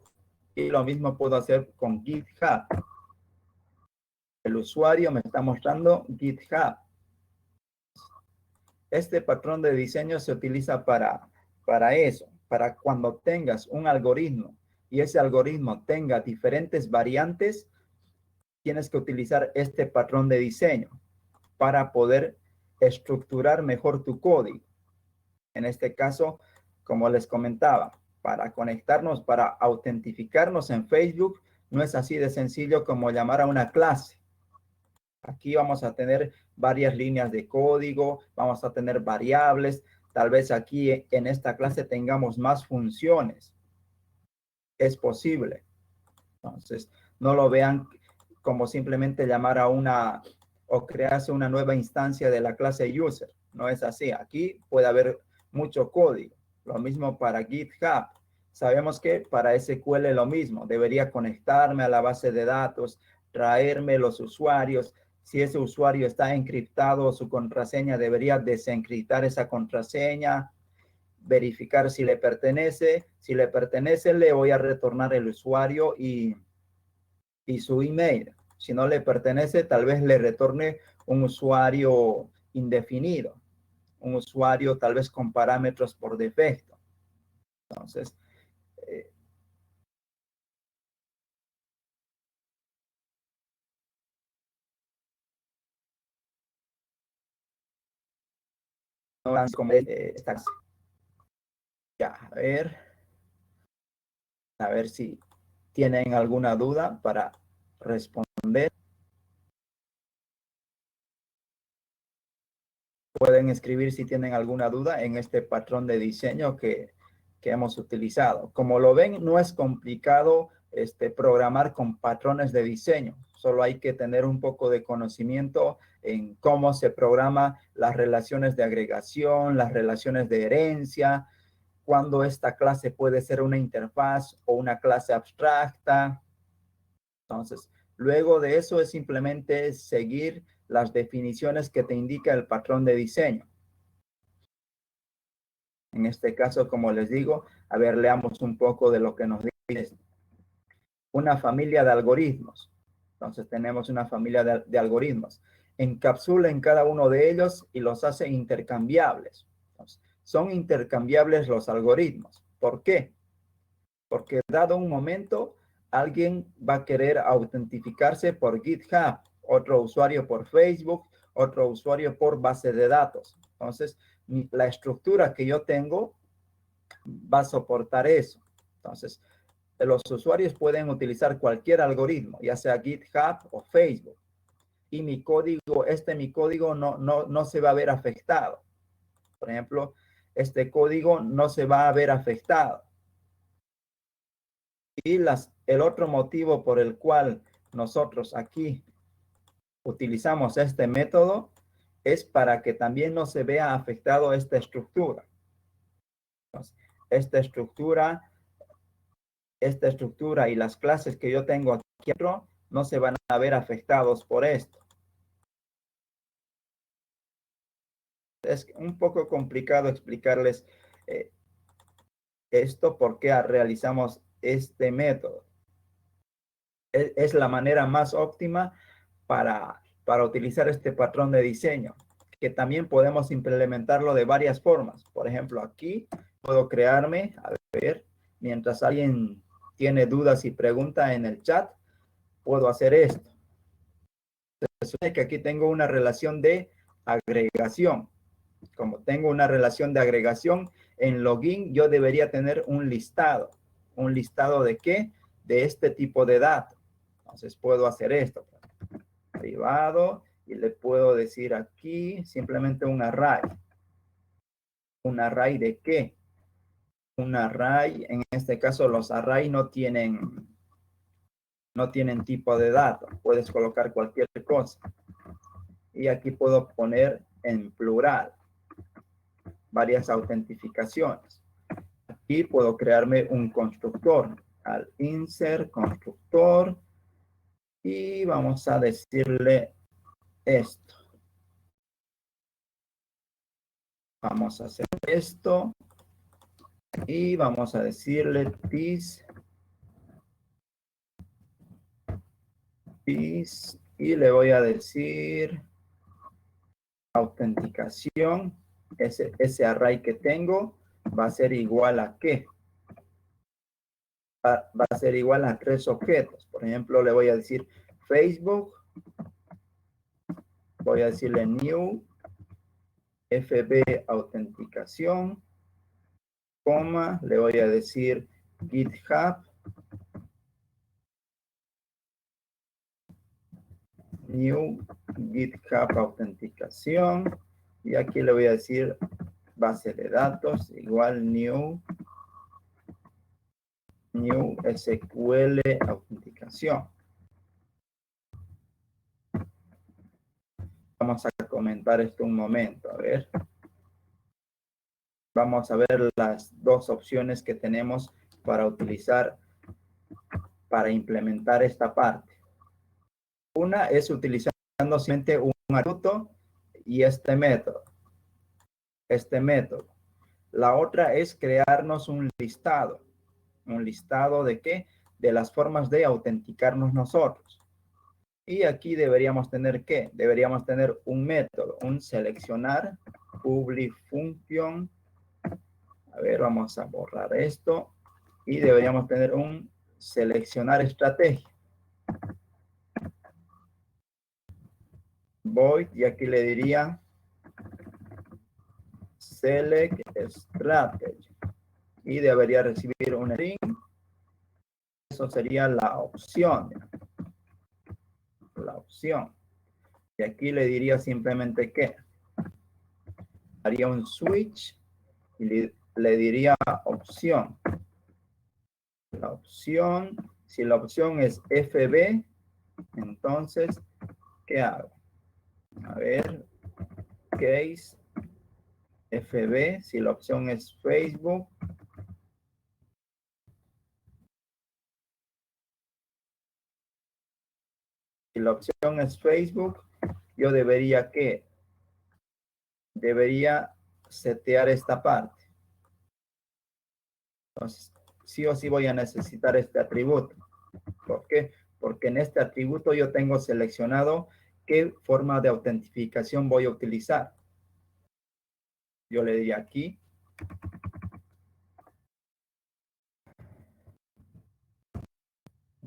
Y lo mismo puedo hacer con GitHub. El usuario me está mostrando GitHub. Este patrón de diseño se utiliza para eso, para cuando tengas un algoritmo y ese algoritmo tenga diferentes variantes, tienes que utilizar este patrón de diseño para poder estructurar mejor tu código. En este caso, como les comentaba, para conectarnos, para autentificarnos en Facebook, no es así de sencillo como llamar a una clase. Aquí vamos a tener varias líneas de código, vamos a tener variables. Tal vez aquí en esta clase tengamos más funciones. Es posible. Entonces, no lo vean como simplemente llamar a una o crearse una nueva instancia de la clase user. No es así. Aquí puede haber mucho código. Lo mismo para GitHub. Sabemos que para SQL lo mismo. Debería conectarme a la base de datos, traerme los usuarios. Si ese usuario está encriptado, su contraseña debería desencriptar esa contraseña, verificar si le pertenece. Si le pertenece, le voy a retornar el usuario y su email. Si no le pertenece, tal vez le retorne un usuario indefinido, un usuario tal vez con parámetros por defecto. Entonces, no van como ya, a ver si tienen alguna duda para responder. Pueden escribir si tienen alguna duda en este patrón de diseño que hemos utilizado. Como lo ven, no es complicado programar con patrones de diseño. Solo hay que tener un poco de conocimiento en cómo se programa las relaciones de agregación, las relaciones de herencia, cuándo esta clase puede ser una interfaz o una clase abstracta. Entonces, luego de eso es simplemente seguir las definiciones que te indica el patrón de diseño. En este caso, como les digo, a ver, leamos un poco de lo que nos dice. Una familia de algoritmos. Entonces tenemos una familia de algoritmos. Encapsula en cada uno de ellos y los hace intercambiables. Entonces, son intercambiables los algoritmos. ¿Por qué? Porque dado un momento, alguien va a querer autentificarse por GitHub, otro usuario por Facebook, otro usuario por base de datos. Entonces, la estructura que yo tengo va a soportar eso. Entonces, los usuarios pueden utilizar cualquier algoritmo, ya sea GitHub o Facebook. Y mi código no se va a ver afectado. Por ejemplo, este código no se va a ver afectado. Y el otro motivo por el cual nosotros aquí utilizamos este método es para que también no se vea afectado esta estructura. Entonces, esta estructura y las clases que yo tengo aquí dentro no se van a ver afectados por esto. Es un poco complicado explicarles esto porque realizamos este método. Es la manera más óptima para utilizar este patrón de diseño, que también podemos implementarlo de varias formas. Por ejemplo, aquí puedo crearme, a ver, mientras alguien tiene dudas y pregunta en el chat, puedo hacer esto. Se supone que aquí tengo una relación de agregación. Como tengo una relación de agregación, en login yo debería tener un listado. ¿Un listado de qué? De este tipo de datos. Entonces puedo hacer esto. Privado, y le puedo decir aquí simplemente un array. ¿Un array de qué? Un array, en este caso los arrays no tienen tipo de datos. Puedes colocar cualquier cosa. Y aquí puedo poner en plural varias autentificaciones. Aquí puedo crearme un constructor. Al insert constructor. Y vamos a decirle esto. Vamos a hacer esto. Y vamos a decirle this. Y le voy a decir autenticación. Ese array que tengo va a ser igual a ¿qué? Va a ser igual a 3 objetos. Por ejemplo, le voy a decir Facebook. Voy a decirle new fb autenticación, coma, le voy a decir GitHub, new GitHub autenticación, y aquí le voy a decir base de datos igual new SQL autenticación. Vamos a comentar esto un momento, a ver. Vamos a ver las dos opciones que tenemos para utilizar, para implementar esta parte. Una es utilizando simplemente un atributo y este método. La otra es crearnos un listado. ¿Un listado de qué? De las formas de autenticarnos nosotros. Y aquí deberíamos tener ¿qué? Deberíamos tener un método, un seleccionar, public function. A ver, vamos a borrar esto. Y deberíamos tener un seleccionar estrategia. Void, y aquí le diría select strategy. Y debería recibir un string. Eso sería la opción. La opción. Y aquí le diría simplemente que haría un switch y le diría opción. La opción, si la opción es FB, Entonces, ¿qué hago? A ver, case FB, si la opción es Facebook. Si la opción es Facebook, yo debería setear esta parte. Entonces, sí o sí voy a necesitar este atributo. ¿Por qué? Porque en este atributo yo tengo seleccionado qué forma de autentificación voy a utilizar. Yo le diría aquí.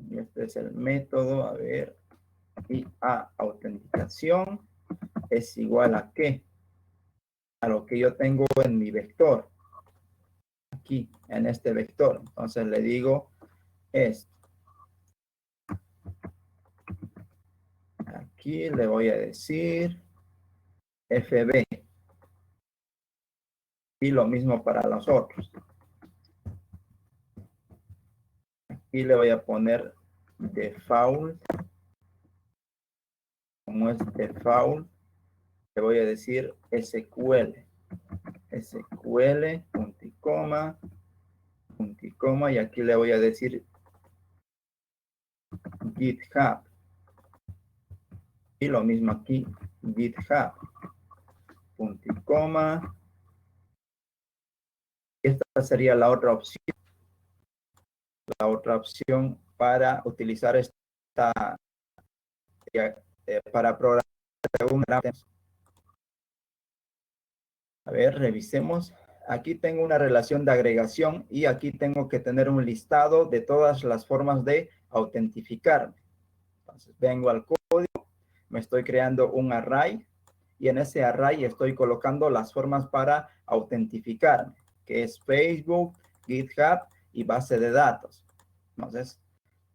Y este es el método, a ver, y a autenticación es igual a qué? A lo que yo tengo en mi vector. Aquí, en este vector. Entonces le digo esto. Aquí le voy a decir FB. Y lo mismo para los otros. Aquí le voy a poner default. Como es default, le voy a decir SQL. SQL, punto y coma, y aquí le voy a decir GitHub. Y lo mismo aquí, GitHub, punto y coma. Esta sería la otra opción. La otra opción para utilizar esta, para programar una. A ver, revisemos. Aquí tengo una relación de agregación y aquí tengo que tener un listado de todas las formas de autentificarme. Entonces, vengo al código, me estoy creando un array y en ese array estoy colocando las formas para autentificarme, que es Facebook, GitHub y base de datos. Entonces,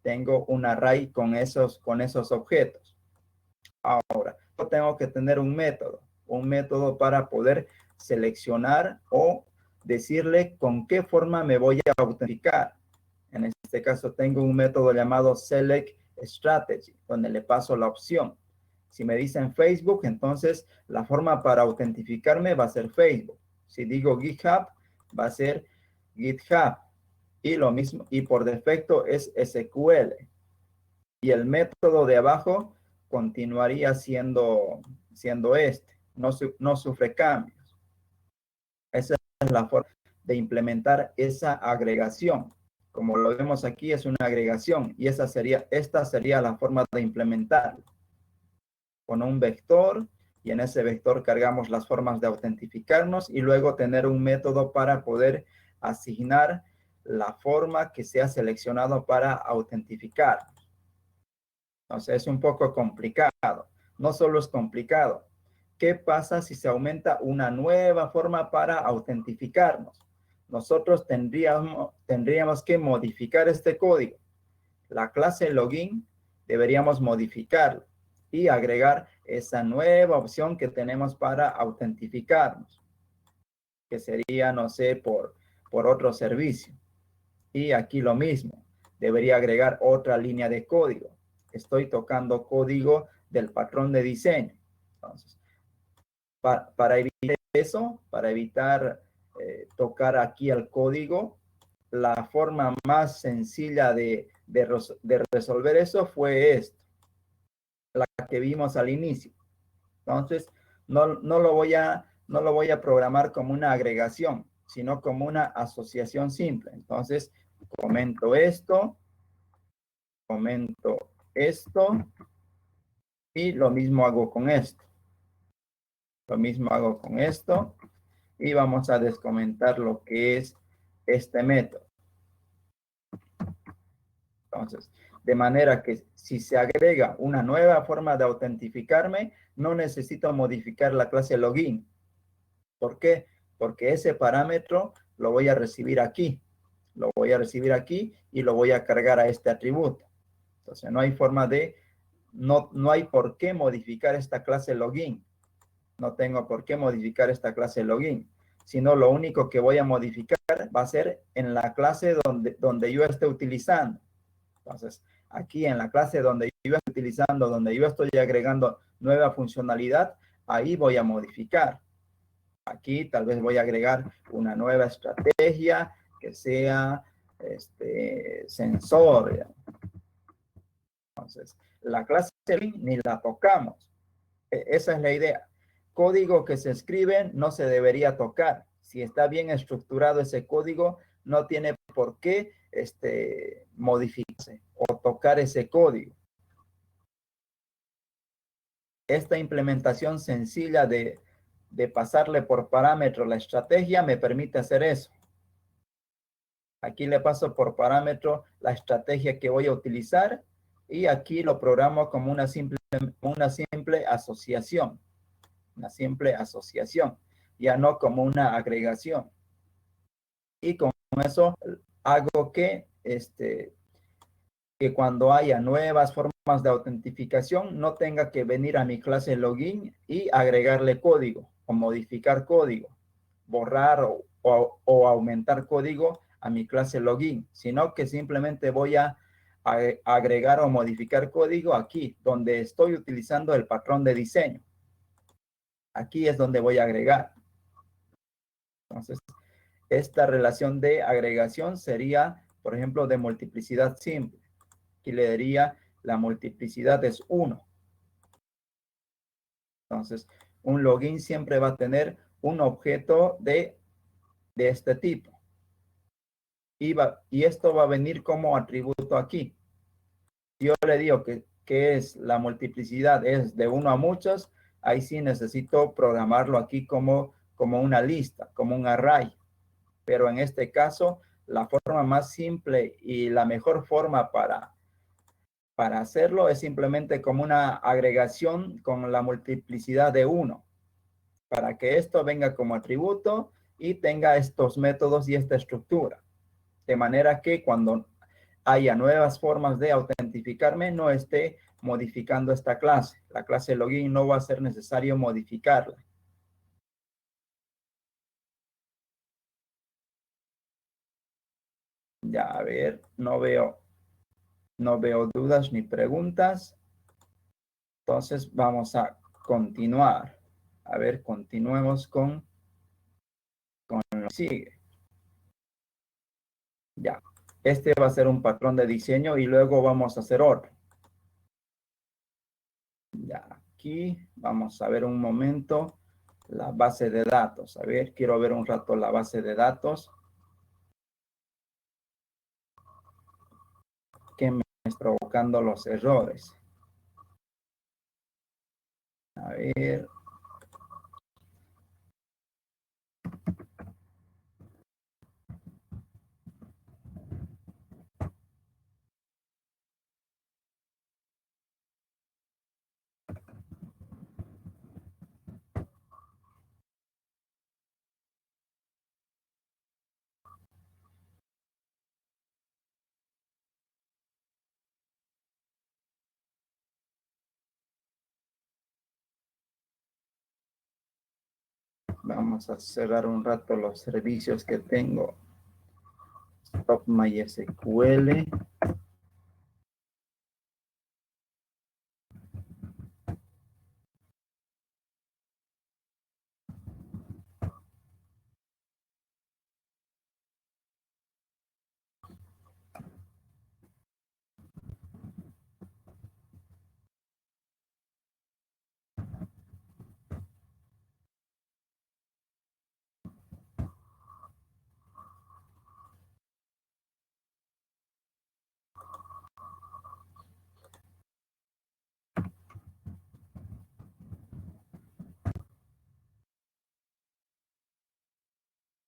tengo un array con esos objetos. Ahora, yo tengo que tener un método para poder seleccionar o decirle con qué forma me voy a autentificar. En este caso tengo un método llamado select strategy, donde le paso la opción. Si me dicen Facebook, entonces la forma para autentificarme va a ser Facebook. Si digo GitHub, va a ser GitHub. Y lo mismo, y por defecto es SQL. Y el método de abajo continuaría siendo este. No sufre cambios. Esa es la forma de implementar esa agregación. Como lo vemos aquí, es una agregación y esta sería la forma de implementarlo. Con un vector y en ese vector cargamos las formas de autentificarnos y luego tener un método para poder asignar la forma que sea seleccionado para autentificar. Entonces es un poco complicado. No solo es complicado. ¿Qué pasa si se aumenta una nueva forma para autentificarnos? Nosotros tendríamos que modificar este código. La clase login deberíamos modificarla y agregar esa nueva opción que tenemos para autentificarnos, que sería, no sé, por otro servicio. Y aquí lo mismo, debería agregar otra línea de código. Estoy tocando código del patrón de diseño. Entonces, para evitar eso, para evitar tocar aquí el código, la forma más sencilla de resolver eso fue esto, la que vimos al inicio. Entonces, no lo voy a programar como una agregación, sino como una asociación simple. Entonces, comento esto y lo mismo hago con esto. Lo mismo hago con esto y vamos a descomentar lo que es este método. Entonces, de manera que si se agrega una nueva forma de autentificarme, no necesito modificar la clase login. ¿Por qué? Porque ese parámetro lo voy a recibir aquí. Lo voy a recibir aquí y lo voy a cargar a este atributo. Entonces, no hay forma de, no hay por qué modificar esta clase login. No tengo por qué modificar esta clase login, sino lo único que voy a modificar va a ser en la clase donde yo esté utilizando. Entonces, aquí en la clase donde yo estoy utilizando, donde yo estoy agregando nueva funcionalidad, ahí voy a modificar. Aquí tal vez voy a agregar una nueva estrategia que sea sensor. Entonces, la clase ni la tocamos. Esa es la idea. Código que se escribe no se debería tocar. Si está bien estructurado ese código, no tiene por qué modificarse o tocar ese código. Esta implementación sencilla de pasarle por parámetro la estrategia me permite hacer eso. Aquí le paso por parámetro la estrategia que voy a utilizar y aquí lo programo como una simple asociación. Una simple asociación, ya no como una agregación. Y con eso hago que cuando haya nuevas formas de autentificación no tenga que venir a mi clase login y agregarle código o modificar código, borrar o aumentar código a mi clase login, sino que simplemente voy a agregar o modificar código aquí, donde estoy utilizando el patrón de diseño. Aquí es donde voy a agregar. Entonces, esta relación de agregación sería, por ejemplo, de multiplicidad simple. Aquí le diría la multiplicidad es 1. Entonces, un login siempre va a tener un objeto de este tipo. Y esto va a venir como atributo aquí. Si yo le digo que es la multiplicidad es de 1 a muchos, ahí sí necesito programarlo aquí como una lista, como un array. Pero en este caso, la forma más simple y la mejor forma para hacerlo es simplemente como una agregación con la multiplicidad de 1, para que esto venga como atributo y tenga estos métodos y esta estructura. De manera que cuando haya nuevas formas de autentificarme, no esté modificando esta clase. La clase login no va a ser necesario modificarla. Ya, a ver, no veo dudas ni preguntas. Entonces vamos a continuar. A ver, continuemos con lo que sigue. Ya, este va a ser un patrón de diseño y luego vamos a hacer otro. Ya, aquí vamos a ver un momento la base de datos. A ver, quiero ver un rato la base de datos. Que me está provocando los errores. A ver. Vamos a cerrar un rato los servicios que tengo. Stop MySQL.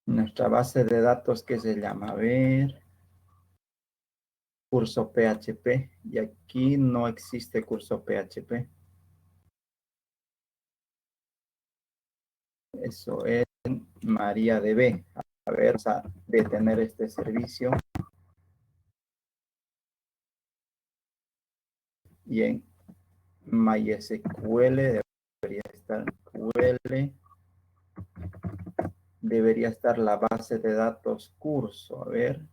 Nuestra base de datos que se llama, a ver, curso PHP. Y aquí no existe curso PHP. Eso es MariaDB. A ver, vamos a detener este servicio. Y en MySQL debería estar la base de datos curso. A ver.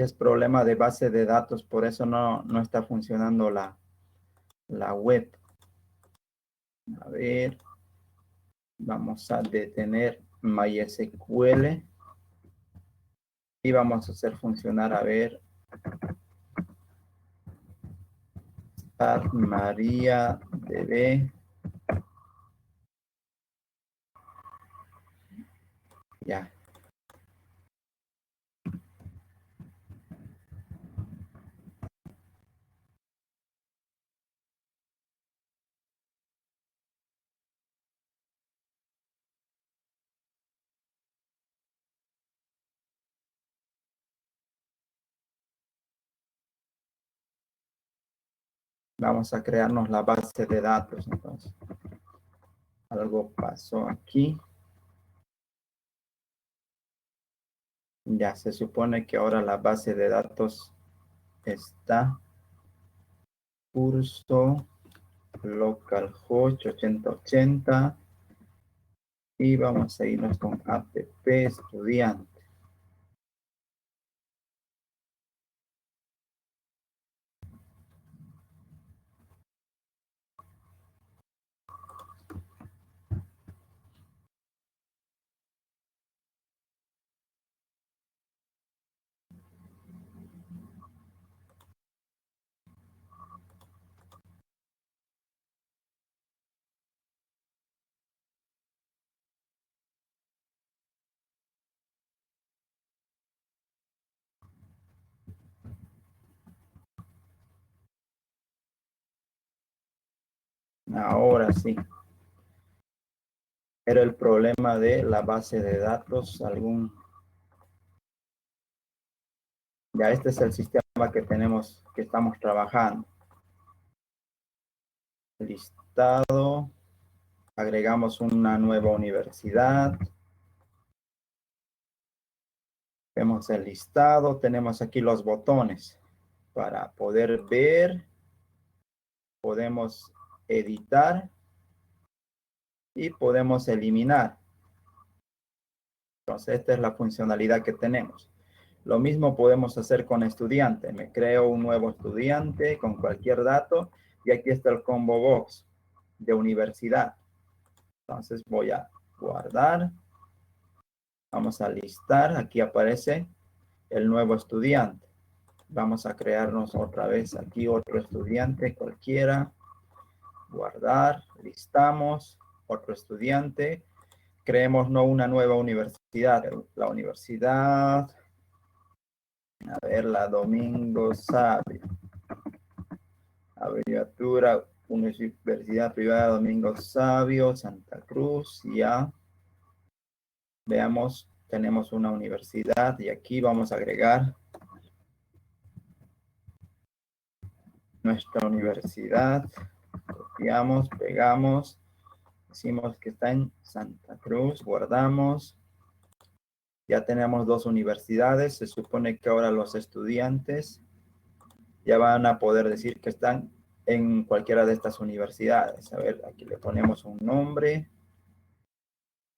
Si es problema de base de datos, por eso no está funcionando la web. A ver, vamos a detener MySQL y vamos a hacer funcionar, a ver, Start MariaDB. Ya. Vamos a crearnos la base de datos. Entonces, algo pasó aquí. Ya se supone que ahora la base de datos está curso localhost 8080 y vamos a irnos con app estudiante. Ahora sí. Era el problema de la base de datos. Ya este es el sistema que tenemos, que estamos trabajando. Listado. Agregamos una nueva universidad. Vemos el listado. Tenemos aquí los botones para poder ver. Podemos editar y podemos eliminar. Entonces, esta es la funcionalidad que tenemos. Lo mismo podemos hacer con estudiante. Me creo un nuevo estudiante con cualquier dato y aquí está el combo box de universidad. Entonces voy a guardar. Vamos a listar. Aquí aparece el nuevo estudiante. Vamos a crearnos otra vez aquí otro estudiante cualquiera. Guardar. Listamos. Otro estudiante. Creemos una nueva universidad. La universidad. A ver, la Domingo Sabio. Abreviatura Universidad Privada Domingo Sabio, Santa Cruz. Ya. Veamos, tenemos una universidad y aquí vamos a agregar nuestra universidad. Copiamos, pegamos. Decimos que está en Santa Cruz. Guardamos. Ya tenemos dos universidades. Se supone que ahora los estudiantes ya van a poder decir que están en cualquiera de estas universidades. A ver, aquí le ponemos un nombre.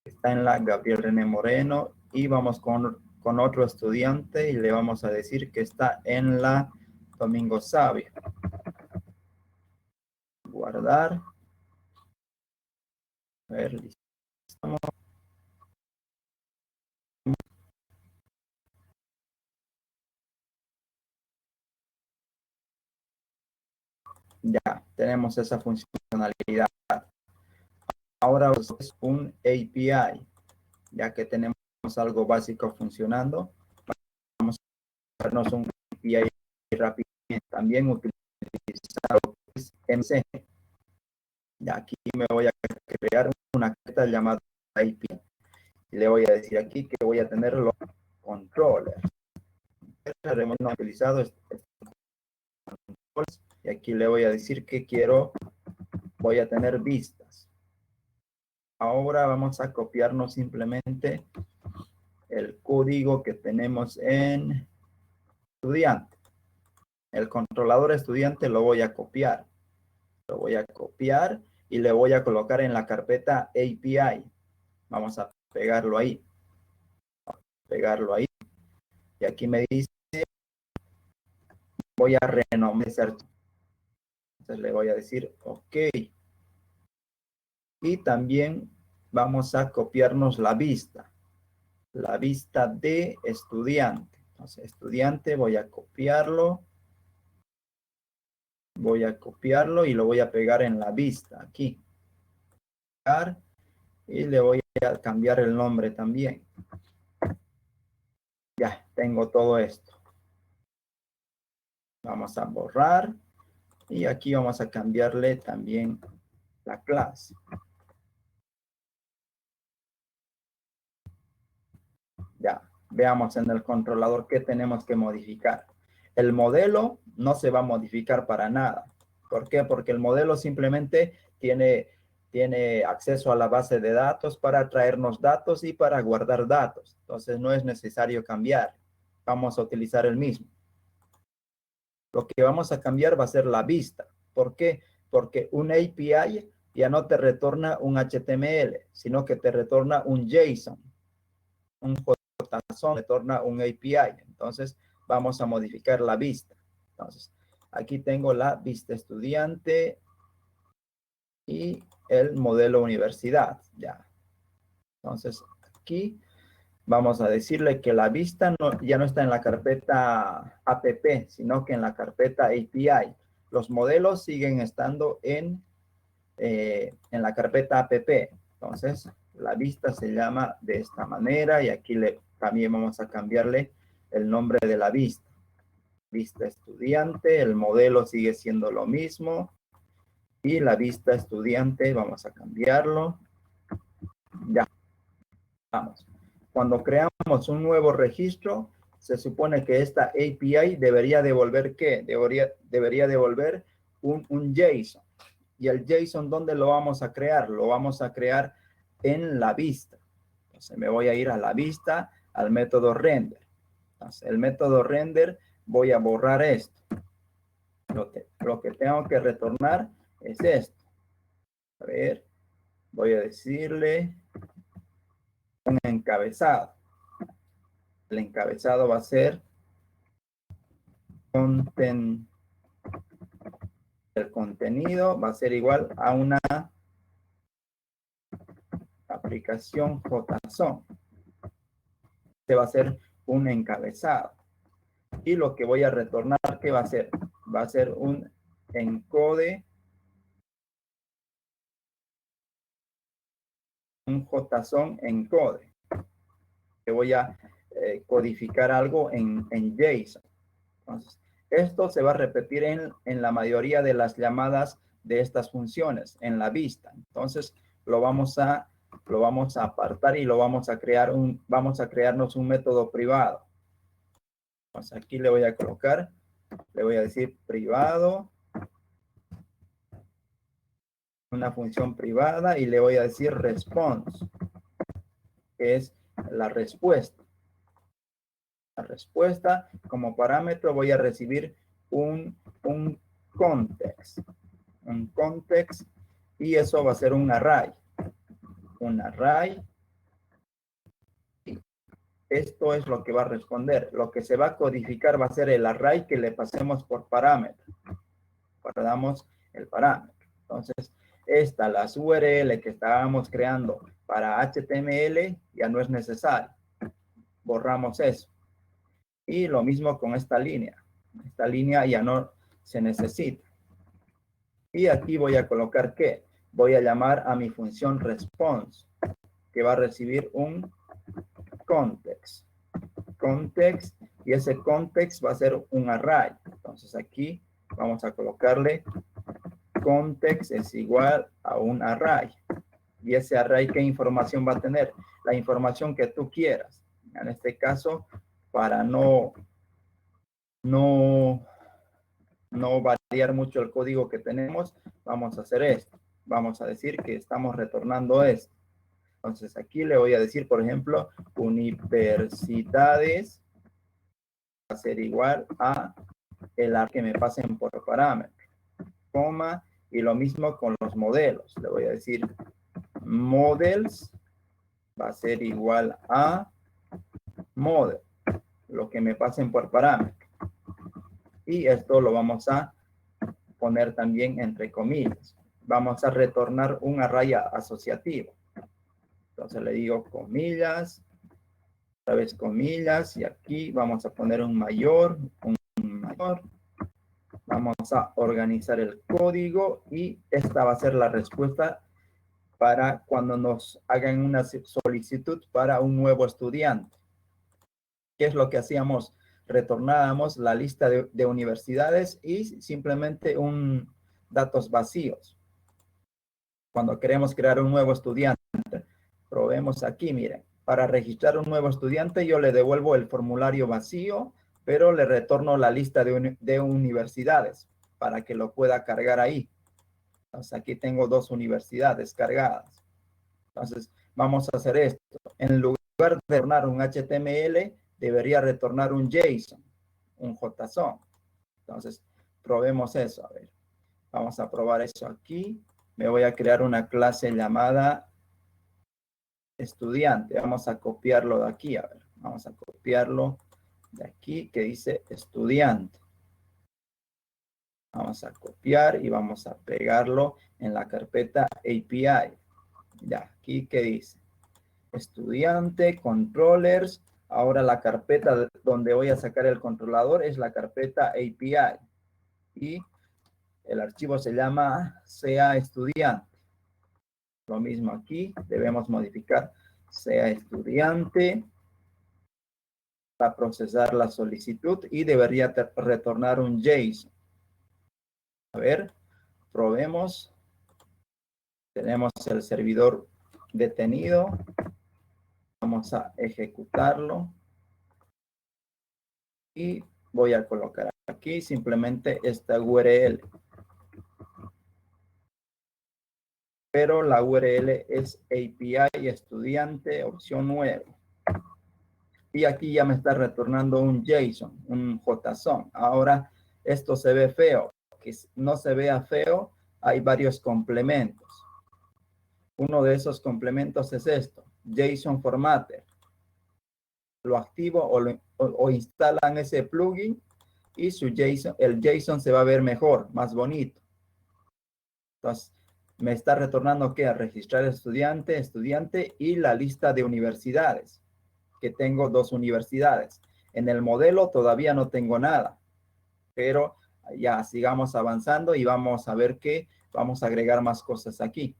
Está en la Gabriel René Moreno y vamos con otro estudiante y le vamos a decir que está en la Domingo Sabio. Guardar. A ver, listo. Ya, tenemos esa funcionalidad. Ahora es un API, ya que tenemos algo básico funcionando. Vamos a hacernos un API rápido. También utilizar MC. Ya aquí me voy a crear una carpeta llamada API. Y le voy a decir aquí que voy a tener los controllers. Hemos utilizado y aquí le voy a decir que voy a tener vistas. Ahora vamos a copiarnos simplemente el código que tenemos en estudiante. El controlador estudiante lo voy a copiar. Lo voy a copiar y le voy a colocar en la carpeta API. Vamos a pegarlo ahí. Pegarlo ahí. Y aquí me dice voy a renombrar. Entonces le voy a decir OK. Y también vamos a copiarnos la vista de estudiante. Entonces, estudiante, voy a copiarlo y lo voy a pegar en la vista aquí. Y le voy a cambiar el nombre también. Ya, tengo todo esto. Vamos a borrar y aquí vamos a cambiarle también la clase. Ya, veamos en el controlador qué tenemos que modificar. El modelo no se va a modificar para nada. ¿Por qué? Porque el modelo simplemente tiene acceso a la base de datos para traernos datos y para guardar datos. Entonces no es necesario cambiar. Vamos a utilizar el mismo. Lo que vamos a cambiar va a ser la vista. ¿Por qué? Porque un API ya no te retorna un HTML, sino que te retorna un JSON. Un JSON retorna un API. Entonces, vamos a modificar la vista. Entonces, aquí tengo la vista estudiante y el modelo universidad. Ya. Entonces, aquí vamos a decirle que la vista ya no está en la carpeta app, sino que en la carpeta API. Los modelos siguen estando en la carpeta app. Entonces, la vista se llama de esta manera y aquí también vamos a cambiarle el nombre de la vista. Vista estudiante, el modelo sigue siendo lo mismo y la vista estudiante vamos a cambiarlo. Ya, vamos. Cuando creamos un nuevo registro, se supone que esta API debería devolver ¿qué? Debería devolver un JSON. ¿Y el JSON dónde lo vamos a crear? Lo vamos a crear en la vista. Entonces me voy a ir a la vista, al método render. Entonces el método render, voy a borrar esto. Lo que tengo que retornar es esto. A ver, voy a decirle un encabezado. El encabezado va a ser el contenido va a ser igual a una aplicación JSON. Este va a ser un encabezado. Y lo que voy a retornar, ¿qué va a ser? Va a ser un encode, un JSON encode. Que voy a codificar algo en JSON. Entonces, esto se va a repetir en la mayoría de las llamadas de estas funciones, en la vista. Entonces, lo vamos a apartar y vamos a crearnos un método privado. Entonces, aquí le voy a colocar, le voy a decir privado, una función privada y le voy a decir response, que es la respuesta. La respuesta, como parámetro voy a recibir un context. Un context y eso va a ser un array. Un array. Esto es lo que va a responder. Lo que se va a codificar va a ser el array que le pasemos por parámetro. Guardamos el parámetro. Entonces, las URL que estábamos creando para HTML ya no es necesario. Borramos eso. Y lo mismo con esta línea. Esta línea ya no se necesita. Y aquí voy a colocar ¿qué? Voy a llamar a mi función response, que va a recibir un context. Context, y ese context va a ser un array. Entonces aquí vamos a colocarle context es igual a un array. Y ese array, ¿qué información va a tener? La información que tú quieras. En este caso, para no variar mucho el código que tenemos, vamos a hacer esto. Vamos a decir que estamos retornando esto. Entonces aquí le voy a decir, por ejemplo, universidades va a ser igual a el array que me pasen por parámetro, coma, y lo mismo con los modelos. Le voy a decir models va a ser igual a model, lo que me pasen por parámetro. Y esto lo vamos a poner también entre comillas. Vamos a retornar un array asociativo. Entonces le digo comillas, otra vez comillas, y aquí vamos a poner un mayor, un mayor. Vamos a organizar el código y esta va a ser la respuesta para cuando nos hagan una solicitud para un nuevo estudiante. ¿Qué es lo que hacíamos? Retornábamos la lista de universidades y simplemente datos vacíos. Cuando queremos crear un nuevo estudiante, probemos aquí, miren. Para registrar un nuevo estudiante, yo le devuelvo el formulario vacío, pero le retorno la lista de universidades para que lo pueda cargar ahí. Entonces, aquí tengo 2 universidades cargadas. Entonces, vamos a hacer esto. En lugar de retornar un HTML, debería retornar un JSON, un JSON. Entonces, probemos eso. A ver, vamos a probar eso aquí. Me voy a crear una clase llamada estudiante. Vamos a copiarlo de aquí. A ver, vamos a copiarlo de aquí que dice estudiante. Vamos a copiar y vamos a pegarlo en la carpeta API. Ya, aquí que dice estudiante, controllers. Ahora la carpeta donde voy a sacar el controlador es la carpeta API. Y el archivo se llama sea estudiante. Lo mismo aquí, debemos modificar sea estudiante para procesar la solicitud y debería retornar un JSON. A ver, probemos. Tenemos el servidor detenido. Vamos a ejecutarlo. Y voy a colocar aquí simplemente esta URL. Pero la URL es API estudiante opción 9. Y aquí ya me está retornando un JSON, un JSON. Ahora esto se ve feo. Que no se vea feo, hay varios complementos. Uno de esos complementos es esto, JSON Formatter. Lo activo o instalan ese plugin y el JSON se va a ver mejor, más bonito. Entonces, me está retornando que a registrar estudiante, estudiante y la lista de universidades, que tengo 2 universidades. En el modelo todavía no tengo nada, pero ya sigamos avanzando y vamos a ver que vamos a agregar más cosas aquí.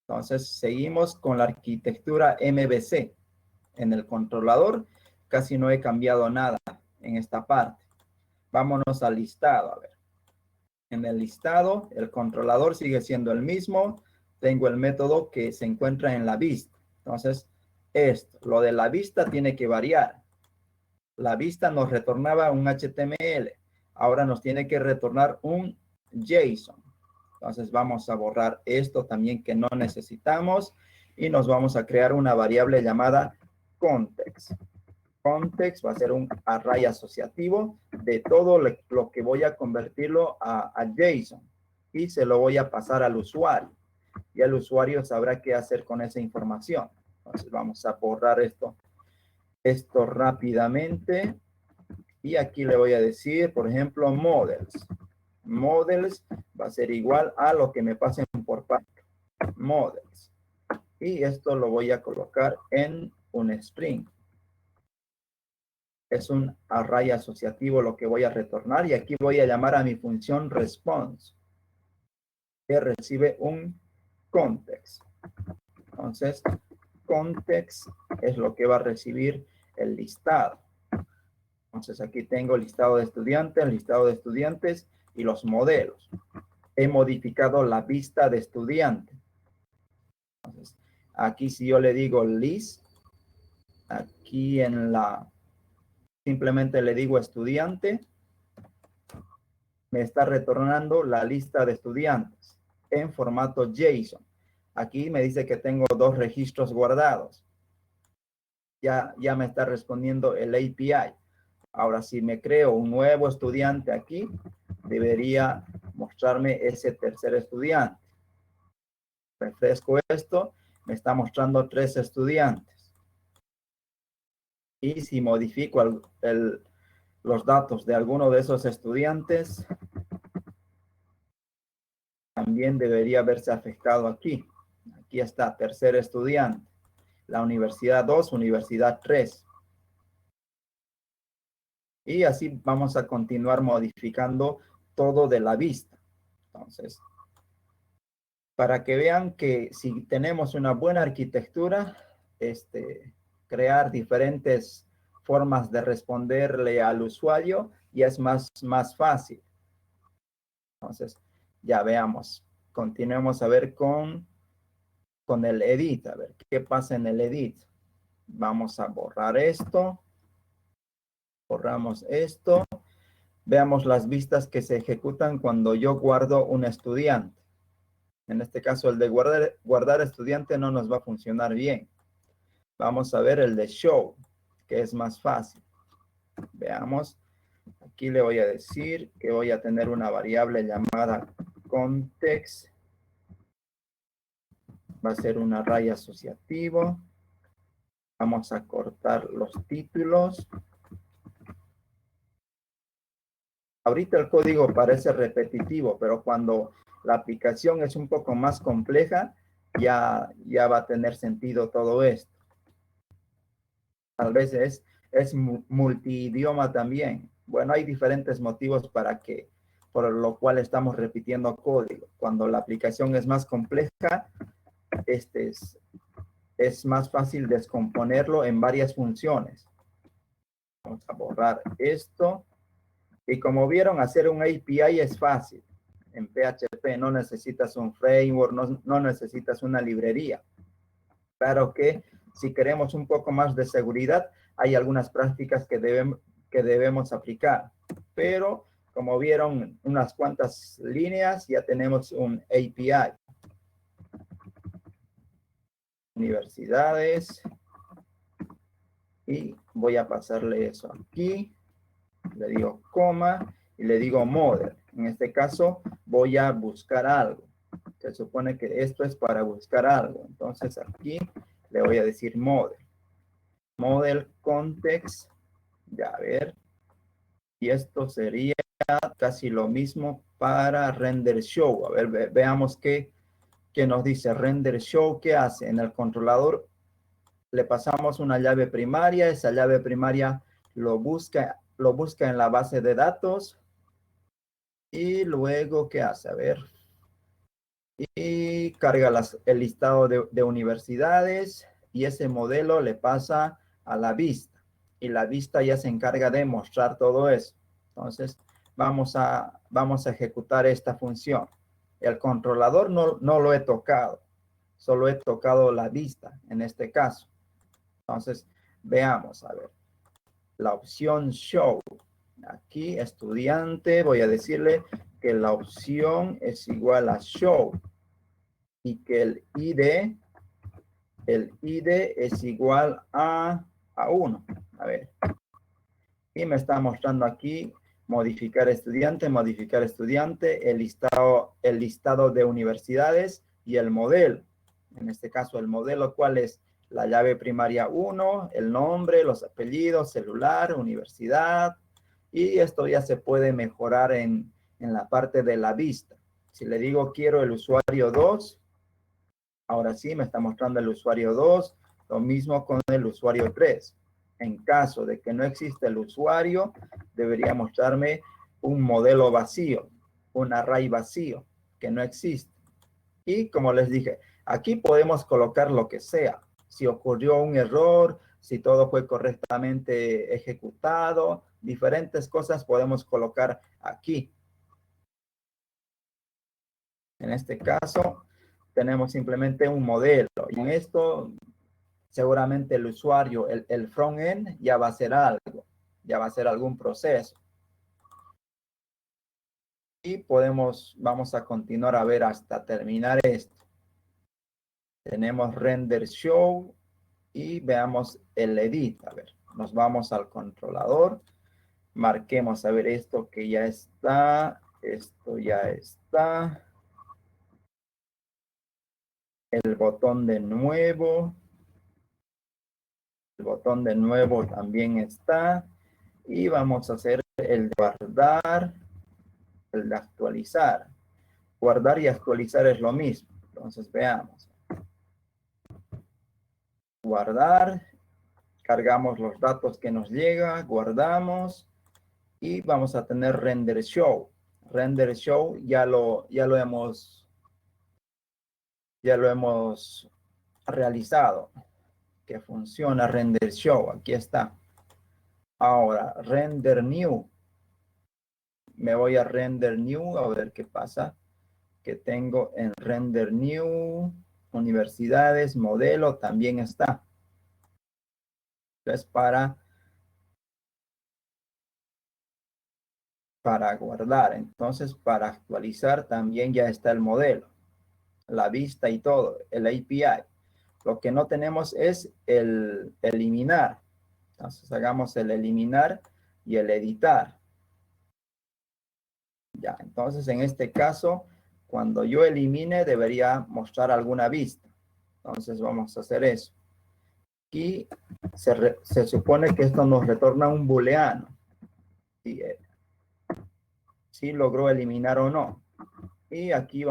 Entonces, seguimos con la arquitectura MVC. En el controlador casi no he cambiado nada en esta parte. Vámonos al listado, a ver. En el listado, el controlador sigue siendo el mismo. Tengo el método que se encuentra en la vista. Entonces, lo de la vista tiene que variar. La vista nos retornaba un HTML. Ahora nos tiene que retornar un JSON. Entonces, vamos a borrar esto también que no necesitamos y nos vamos a crear una variable llamada context. Context va a ser un array asociativo de todo lo que voy a convertirlo a JSON y se lo voy a pasar al usuario y el usuario sabrá qué hacer con esa información. Entonces vamos a borrar esto rápidamente y aquí le voy a decir, por ejemplo, models. Models va a ser igual a lo que me pasen por parte. Models. Y esto lo voy a colocar en un string. Es un array asociativo lo que voy a retornar y aquí voy a llamar a mi función response que recibe un context. Entonces, context es lo que va a recibir el listado. Entonces, aquí tengo el listado de estudiantes y los modelos. He modificado la vista de estudiante. Entonces, aquí si yo le digo list, aquí simplemente le digo estudiante, me está retornando la lista de estudiantes en formato JSON. Aquí me dice que tengo 2 registros guardados. Ya me está respondiendo el API. Ahora, si me creo un nuevo estudiante aquí, debería mostrarme ese tercer estudiante. Refresco esto, me está mostrando 3 estudiantes. Y si modifico los datos de alguno de esos estudiantes, también debería haberse afectado aquí. Aquí está, tercer estudiante. La universidad 2, universidad 3. Y así vamos a continuar modificando todo de la vista. Entonces, para que vean que si tenemos una buena arquitectura, crear diferentes formas de responderle al usuario y es más fácil. Entonces, ya veamos. Continuemos a ver con el edit. A ver qué pasa en el edit. Vamos a borrar esto. Borramos esto. Veamos las vistas que se ejecutan cuando yo guardo un estudiante. En este caso, el de guardar estudiante no nos va a funcionar bien. Vamos a ver el de show, que es más fácil. Veamos. Aquí le voy a decir que voy a tener una variable llamada context. Va a ser un array asociativo. Vamos a cortar los títulos. Ahorita el código parece repetitivo, pero cuando la aplicación es un poco más compleja, ya va a tener sentido todo esto. Tal vez es multidioma también. Bueno, hay diferentes motivos por lo cual estamos repitiendo código. Cuando la aplicación es más compleja, es más fácil descomponerlo en varias funciones. Vamos a borrar esto. Y como vieron, hacer un API es fácil. En PHP no necesitas un framework, no necesitas una librería. Claro que si queremos un poco más de seguridad, hay algunas prácticas que debemos aplicar. Pero como vieron, unas cuantas líneas, ya tenemos un API. Universidades. Y voy a pasarle eso aquí. Le digo coma y le digo model. En este caso voy a buscar algo. Se supone que esto es para buscar algo. Entonces aquí le voy a decir model. Model context. Ya a ver. Y esto sería casi lo mismo para render show. A ver, veamos qué nos dice render show. ¿Qué hace? En el controlador le pasamos una llave primaria. Esa llave primaria lo busca en la base de datos. Y luego, ¿qué hace? A ver. Y carga el listado de universidades y ese modelo le pasa a la vista. Y la vista ya se encarga de mostrar todo eso. Entonces, vamos a ejecutar esta función. El controlador no lo he tocado. Solo he tocado la vista en este caso. Entonces, veamos, a ver. La opción show. Aquí, estudiante, voy a decirle que la opción es igual a show y que el ID es igual a 1. A ver. Y me está mostrando aquí modificar estudiante, el listado de universidades y el modelo. En este caso, el modelo, ¿cuál es? La llave primaria 1, el nombre, los apellidos, celular, universidad. Y esto ya se puede mejorar en la parte de la vista. Si le digo quiero el usuario 2, ahora sí me está mostrando el usuario 2, lo mismo con el usuario 3. En caso de que no exista el usuario, debería mostrarme un modelo vacío, un array vacío, que no existe. Y como les dije, aquí podemos colocar lo que sea. Si ocurrió un error, si todo fue correctamente ejecutado, diferentes cosas podemos colocar aquí. En este caso, tenemos simplemente un modelo. Y en esto, seguramente el usuario, el front-end, ya va a hacer algo. Ya va a hacer algún proceso. Y vamos a continuar a ver hasta terminar esto. Tenemos render show y veamos el edit. A ver, nos vamos al controlador. Marquemos a ver esto que ya está. Esto ya está. El botón de nuevo. El botón de nuevo también está. Y vamos a hacer el de guardar, el de actualizar. Guardar y actualizar es lo mismo. Entonces veamos. Guardar, cargamos los datos que nos llega, guardamos y vamos a tener render show. Render show ya lo hemos realizado, que funciona render show. Aquí está. Ahora, render new. Me voy a render new a ver qué pasa. Que tengo en render new, universidades, modelo, también está. Entonces, para guardar. Entonces, para actualizar también ya está el modelo, la vista y todo, el API. Lo que no tenemos es el eliminar. Entonces, hagamos el eliminar y el editar. Ya, entonces en este caso, cuando yo elimine, debería mostrar alguna vista. Entonces, vamos a hacer eso. Aquí se supone que esto nos retorna un booleano. Si logró eliminar o no. Y aquí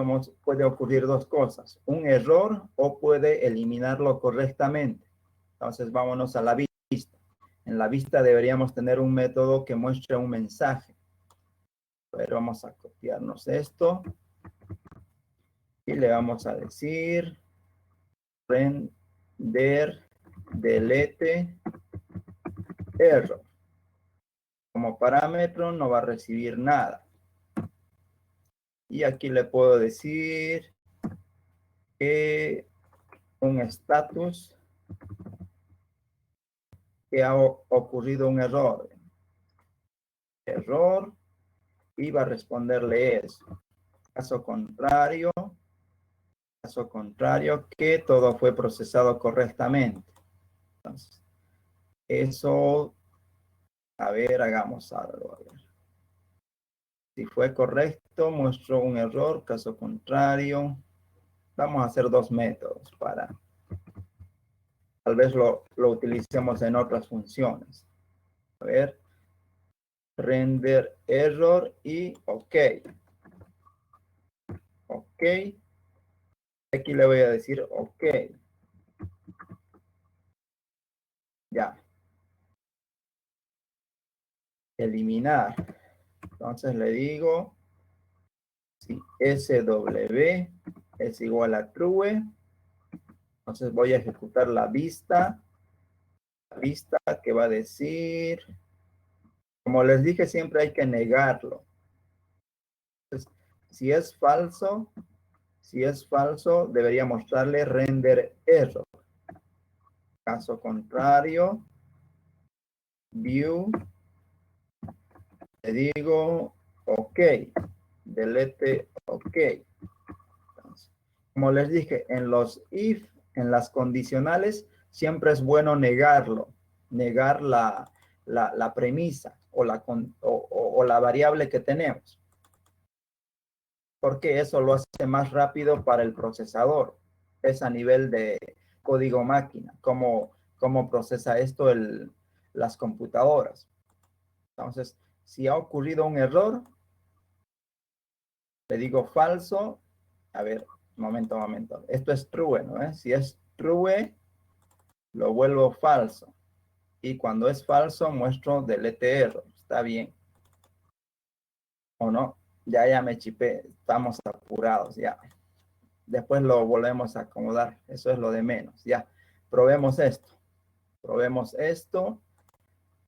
puede ocurrir dos cosas, un error o puede eliminarlo correctamente. Entonces vámonos a la vista. En la vista deberíamos tener un método que muestre un mensaje. Pero vamos a copiarnos esto y le vamos a decir render delete error. Como parámetro no va a recibir nada. Y aquí le puedo decir que un status que ha ocurrido un error. Error, y va a responderle eso. Caso contrario, que todo fue procesado correctamente. Entonces, eso, a ver, hagamos algo. A ver. Si fue correcto, muestro un error. Caso contrario, vamos a hacer dos métodos para, tal vez lo utilicemos en otras funciones. A ver, render error y ok. Ok. Aquí le voy a decir ok. Ya. Eliminar. Entonces le digo si SW es igual a true. Entonces voy a ejecutar la vista. La vista que va a decir, como les dije, siempre hay que negarlo. Entonces, si es falso, debería mostrarle render error. Caso contrario, view, le digo ok, delete ok. Entonces, como les dije, en los if, en las condicionales, siempre es bueno negarlo, negar la premisa o la variable que tenemos. Porque eso lo hace más rápido para el procesador. Es a nivel de código máquina, cómo procesa esto las computadoras. Entonces, si ha ocurrido un error, le digo falso. A ver, momento. Esto es true, ¿no? Si es true, lo vuelvo falso. Y cuando es falso, muestro delete error. Está bien. ¿O no? Ya me chipé. Estamos apurados, ya. Después lo volvemos a acomodar. Eso es lo de menos. Ya. Probemos esto.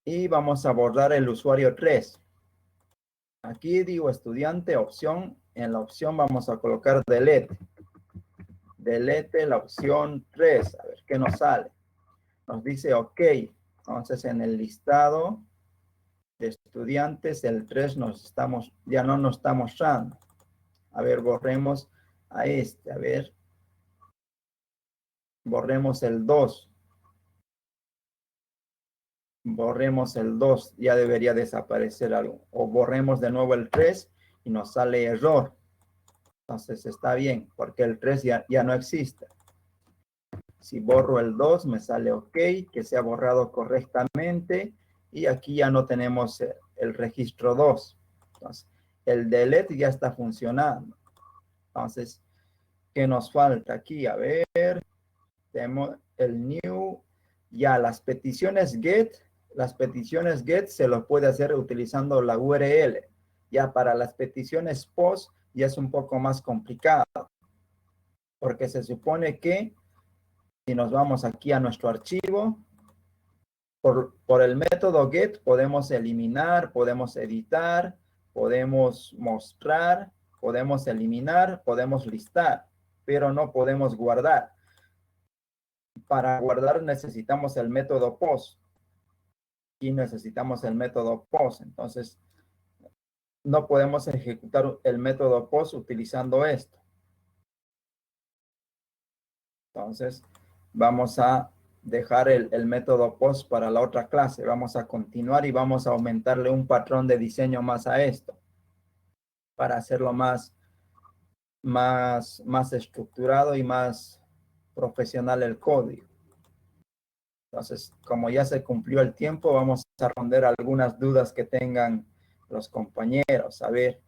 Y vamos a abordar el usuario 3. Aquí digo estudiante, opción. En la opción vamos a colocar delete. Delete la opción 3. A ver qué nos sale. Nos dice OK. Entonces en el listado de estudiantes, el 3 ya no nos está mostrando. A ver, borremos a este. A ver. Borremos el 2. Borremos el 2. Ya debería desaparecer algo. O borremos de nuevo el 3 y nos sale error. Entonces está bien, porque el 3 ya no existe. Si borro el 2, me sale OK, que se ha borrado correctamente y aquí ya no tenemos el registro 2. Entonces, el delete ya está funcionando. Entonces, ¿qué nos falta aquí? A ver, tenemos el new, ya las peticiones get se los puede hacer utilizando la URL. Ya para las peticiones post ya es un poco más complicado, porque se supone que si nos vamos aquí a nuestro archivo, por el método get podemos eliminar, podemos editar, podemos mostrar, podemos eliminar, podemos listar, pero no podemos guardar. Para guardar necesitamos el método post y necesitamos el método post. Entonces, no podemos ejecutar el método post utilizando esto. Entonces, vamos a dejar el método post para la otra clase. Vamos a continuar y vamos a aumentarle un patrón de diseño más a esto para hacerlo más estructurado y más profesional el código. Entonces, como ya se cumplió el tiempo, vamos a responder algunas dudas que tengan los compañeros. A ver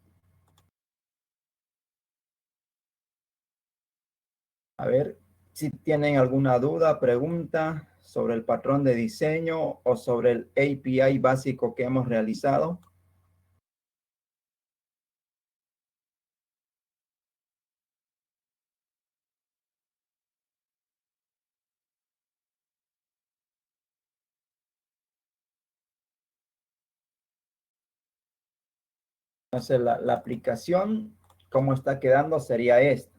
si tienen alguna duda, pregunta sobre el patrón de diseño o sobre el API básico que hemos realizado. Entonces, la aplicación, cómo está quedando, sería esta.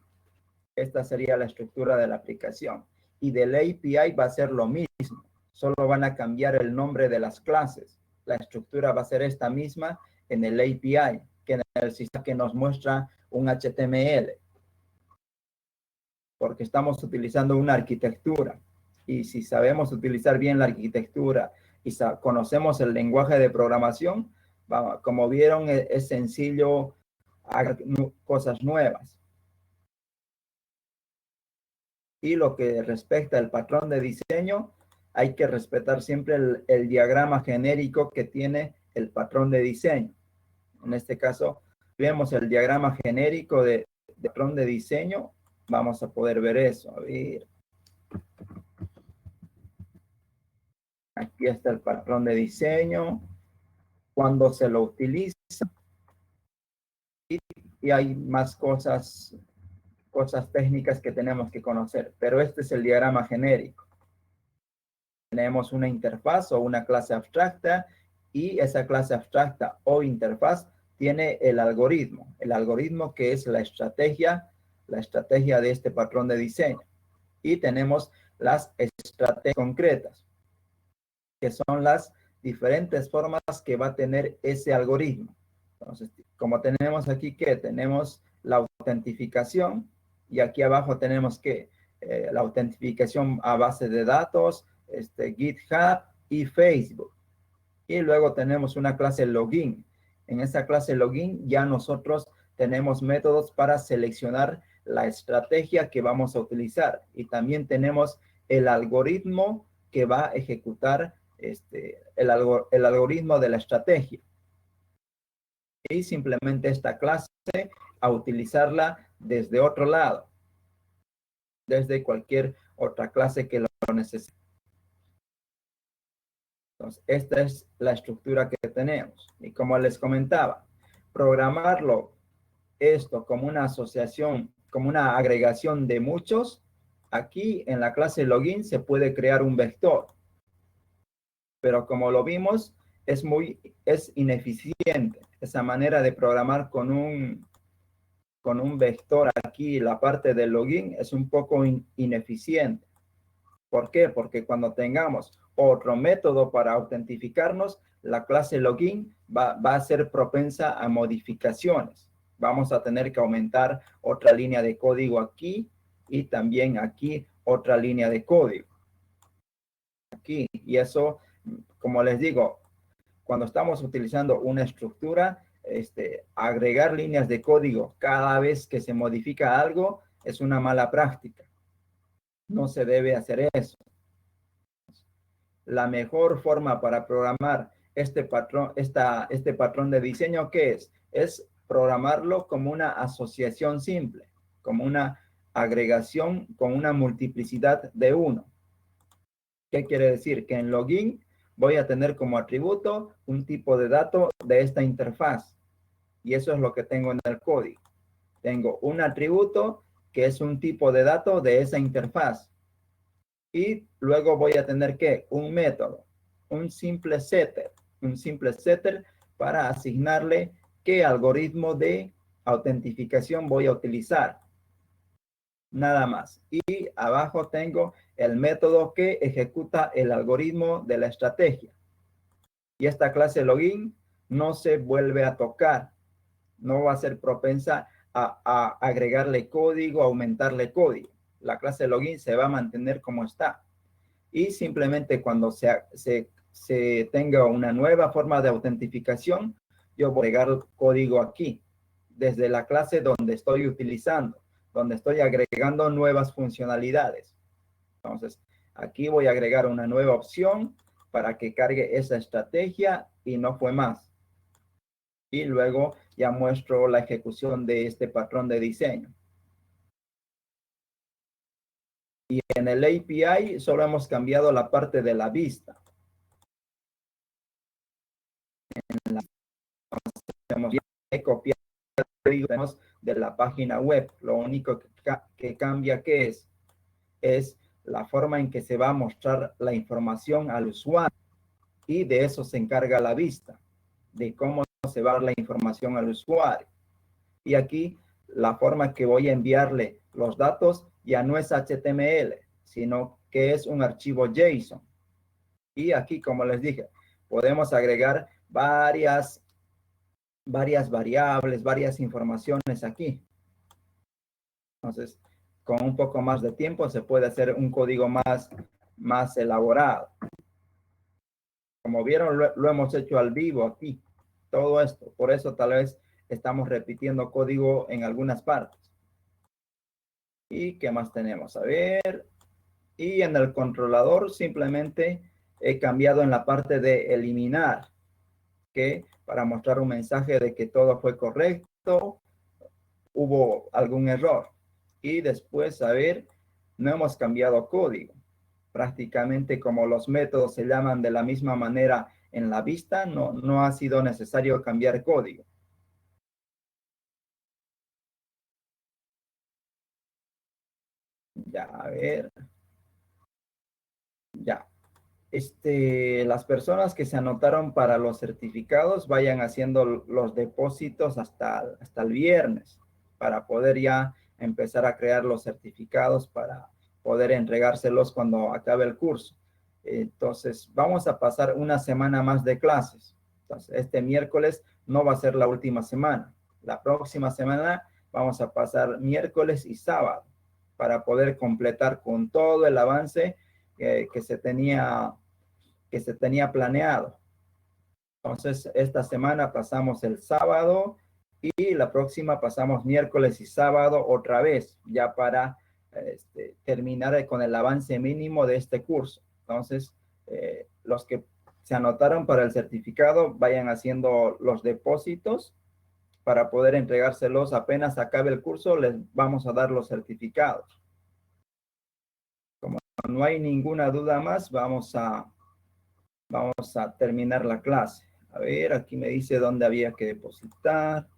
Esta sería la estructura de la aplicación. Y del API va a ser lo mismo. Solo van a cambiar el nombre de las clases. La estructura va a ser esta misma en el API, que en el sistema que nos muestra un HTML. Porque estamos utilizando una arquitectura. Y si sabemos utilizar bien la arquitectura y conocemos el lenguaje de programación, como vieron, es sencillo hacer cosas nuevas. Y lo que respecta al patrón de diseño, hay que respetar siempre el diagrama genérico que tiene el patrón de diseño. En este caso, vemos el diagrama genérico de patrón de diseño. Vamos a poder ver eso. A ver. Aquí está el patrón de diseño. Cuando se lo utiliza. Y hay más cosas técnicas que tenemos que conocer. Pero este es el diagrama genérico. Tenemos una interfaz o una clase abstracta y esa clase abstracta o interfaz tiene el algoritmo que es la estrategia de este patrón de diseño. Y tenemos las estrategias concretas, que son las diferentes formas que va a tener ese algoritmo. Entonces, como tenemos aquí que tenemos la autentificación y aquí abajo tenemos que la autentificación a base de datos, GitHub y Facebook. Y luego tenemos una clase login. En esa clase login ya nosotros tenemos métodos para seleccionar la estrategia que vamos a utilizar. Y también tenemos el algoritmo que va a ejecutar el algoritmo de la estrategia. Y simplemente esta clase a utilizarla desde otro lado, desde cualquier otra clase que lo necesite. Entonces, esta es la estructura que tenemos. Y como les comentaba, programarlo esto como una asociación, como una agregación de muchos, aquí en la clase login se puede crear un vector. Pero como lo vimos, es ineficiente. Esa manera de programar con un vector aquí, la parte del login, es un poco ineficiente. ¿Por qué? Porque cuando tengamos otro método para autentificarnos, la clase login va a ser propensa a modificaciones. Vamos a tener que aumentar otra línea de código aquí y también aquí otra línea de código. Aquí, y eso, como les digo, cuando estamos utilizando una estructura, agregar líneas de código cada vez que se modifica algo es una mala práctica. No se debe hacer eso. La mejor forma para programar este patrón de diseño, ¿qué es? Es programarlo como una asociación simple, como una agregación con una multiplicidad de 1. ¿Qué quiere decir? Que en login voy a tener como atributo un tipo de dato de esta interfaz. Y eso es lo que tengo en el código. Tengo un atributo que es un tipo de dato de esa interfaz. Y luego voy a tener que un método, un simple setter para asignarle qué algoritmo de autentificación voy a utilizar. Nada más. Y abajo tengo el método que ejecuta el algoritmo de la estrategia. Y esta clase login no se vuelve a tocar. No va a ser propensa a agregarle código, aumentarle código. La clase login se va a mantener como está. Y simplemente cuando se tenga una nueva forma de autentificación, yo voy a agregar código aquí, desde la clase donde estoy utilizando, donde estoy agregando nuevas funcionalidades. Entonces, aquí voy a agregar una nueva opción para que cargue esa estrategia y no fue más. Y luego ya muestro la ejecución de este patrón de diseño. Y en el API solo hemos cambiado la parte de la vista. He copiado de la página web. Lo único que cambia ¿qué es la forma en que se va a mostrar la información al usuario. Y de eso se encarga la vista, de cómo se va a dar la información al usuario. Y aquí la forma que voy a enviarle los datos ya no es HTML, sino que es un archivo JSON. Y aquí, como les dije, podemos agregar varias variables, varias informaciones aquí. Entonces, con un poco más de tiempo se puede hacer un código más elaborado. Como vieron, lo hemos hecho al vivo aquí, todo esto. Por eso tal vez estamos repitiendo código en algunas partes. ¿Y qué más tenemos? A ver. Y en el controlador simplemente he cambiado en la parte de eliminar, que para mostrar un mensaje de que todo fue correcto, hubo algún error. Y después, a ver, no hemos cambiado código. Prácticamente como los métodos se llaman de la misma manera en la vista, no ha sido necesario cambiar código. Ya, a ver. Ya. Las personas que se anotaron para los certificados vayan haciendo los depósitos hasta el viernes para poder ya empezar a crear los certificados para poder entregárselos cuando acabe el curso. Entonces, vamos a pasar una semana más de clases. Entonces, este miércoles no va a ser la última semana. La próxima semana vamos a pasar miércoles y sábado para poder completar con todo el avance que se tenía planeado. Entonces, esta semana pasamos el sábado y la próxima pasamos miércoles y sábado otra vez, ya para terminar con el avance mínimo de este curso. Entonces, los que se anotaron para el certificado, vayan haciendo los depósitos para poder entregárselos apenas acabe el curso, les vamos a dar los certificados. Como no hay ninguna duda más, vamos a terminar la clase. A ver, aquí me dice dónde había que depositar.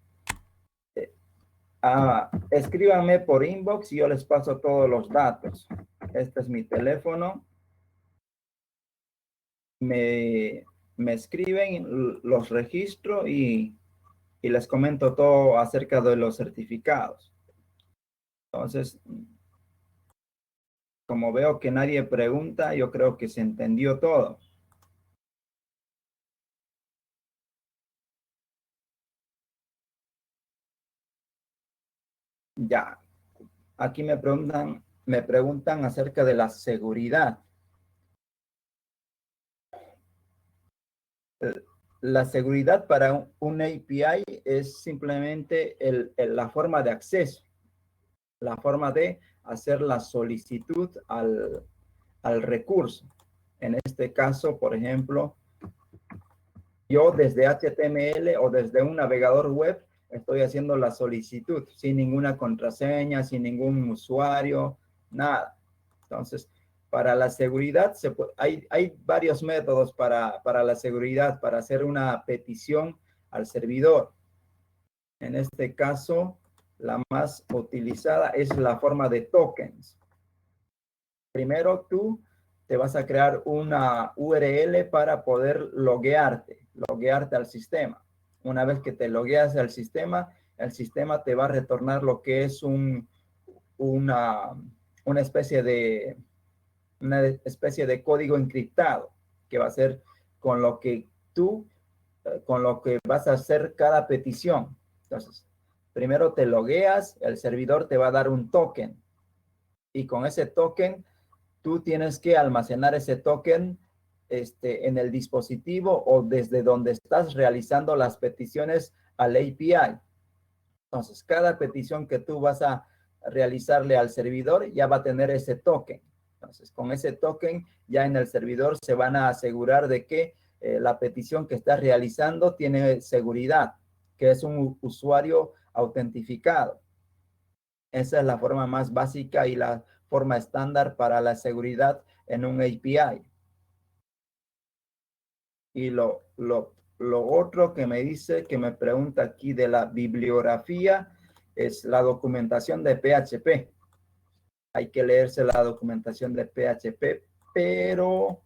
Escríbanme por inbox y yo les paso todos los datos. Este es mi teléfono. Me escriben, los registro y les comento todo acerca de los certificados. Entonces, como veo que nadie pregunta, yo creo que se entendió todo. Ya, aquí me preguntan acerca de la seguridad. La seguridad para un API es simplemente la forma de acceso, la forma de hacer la solicitud al recurso. En este caso, por ejemplo, Yo desde HTML o desde un navegador web estoy haciendo la solicitud sin ninguna contraseña, sin ningún usuario, nada. Entonces, para la seguridad, hay varios métodos para la seguridad, para hacer una petición al servidor. En este caso, la más utilizada es la forma de tokens. Primero tú te vas a crear una URL para poder loguearte al sistema. Una vez que te logueas al sistema, el sistema te va a retornar lo que es una especie de código encriptado, que va a ser con lo que vas a hacer cada petición. Entonces, primero te logueas, el servidor te va a dar un token, y con ese token tú tienes que almacenar ese token en el dispositivo o desde donde estás realizando las peticiones al API. Entonces, cada petición que tú vas a realizarle al servidor ya va a tener ese token. Entonces, con ese token ya en el servidor se van a asegurar de que la petición que estás realizando tiene seguridad, que es un usuario autentificado. Esa es la forma más básica y la forma estándar para la seguridad en un API. Y lo otro que me dice, que me pregunta aquí de la bibliografía, es la documentación de PHP. Hay que leerse la documentación de PHP, pero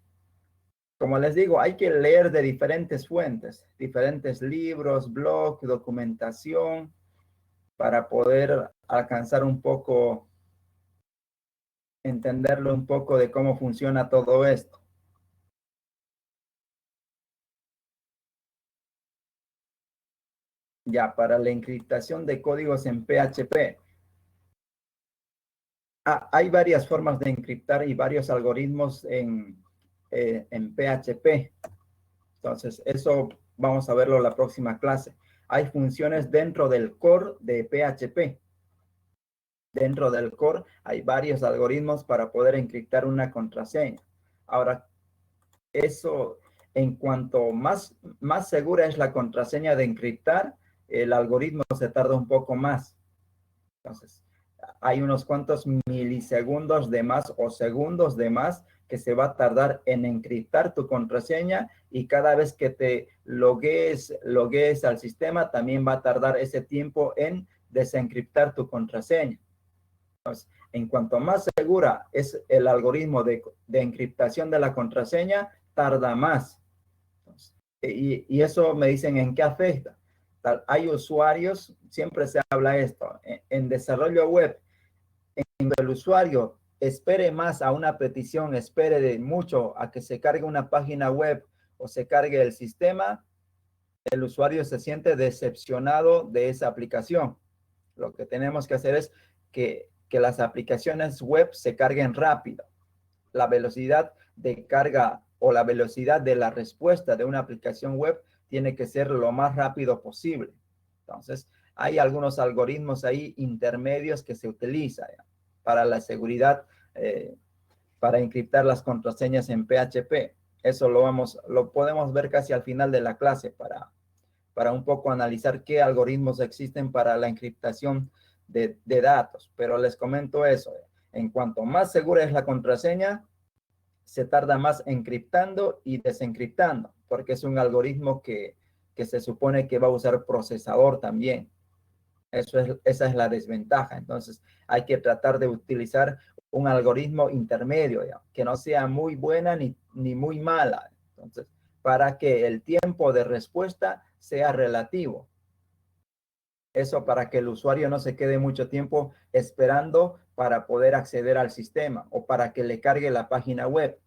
como les digo, hay que leer de diferentes fuentes, diferentes libros, blogs, documentación, para poder alcanzar un poco, entenderlo un poco de cómo funciona todo esto. Ya, para la encriptación de códigos en PHP. Hay varias formas de encriptar y varios algoritmos en PHP. Entonces, eso vamos a verlo en la próxima clase. Hay funciones dentro del core de PHP. Dentro del core hay varios algoritmos para poder encriptar una contraseña. Ahora, eso, en cuanto más segura es la contraseña de encriptar, el algoritmo se tarda un poco más. Entonces, hay unos cuantos milisegundos de más o segundos de más que se va a tardar en encriptar tu contraseña, y cada vez que te loguees al sistema, también va a tardar ese tiempo en desencriptar tu contraseña. Entonces, en cuanto más segura es el algoritmo de encriptación de la contraseña, tarda más. Entonces, y eso me dicen en qué afecta. Hay usuarios, siempre se habla esto, en desarrollo web, en el usuario espere más a una petición, espere de mucho a que se cargue una página web o se cargue el sistema, el usuario se siente decepcionado de esa aplicación. Lo que tenemos que hacer es que las aplicaciones web se carguen rápido. La velocidad de carga o la velocidad de la respuesta de una aplicación web tiene que ser lo más rápido posible. Entonces, hay algunos algoritmos ahí intermedios que se utilizan para la seguridad, para encriptar las contraseñas en PHP. Eso lo podemos ver casi al final de la clase para un poco analizar qué algoritmos existen para la encriptación de datos. Pero les comento eso. En cuanto más segura es la contraseña, se tarda más encriptando y desencriptando, porque es un algoritmo que se supone que va a usar procesador también. Esa es la desventaja. Entonces, hay que tratar de utilizar un algoritmo intermedio, ya, que no sea muy buena ni muy mala. Entonces, para que el tiempo de respuesta sea relativo. Eso para que el usuario no se quede mucho tiempo esperando para poder acceder al sistema o para que le cargue la página web.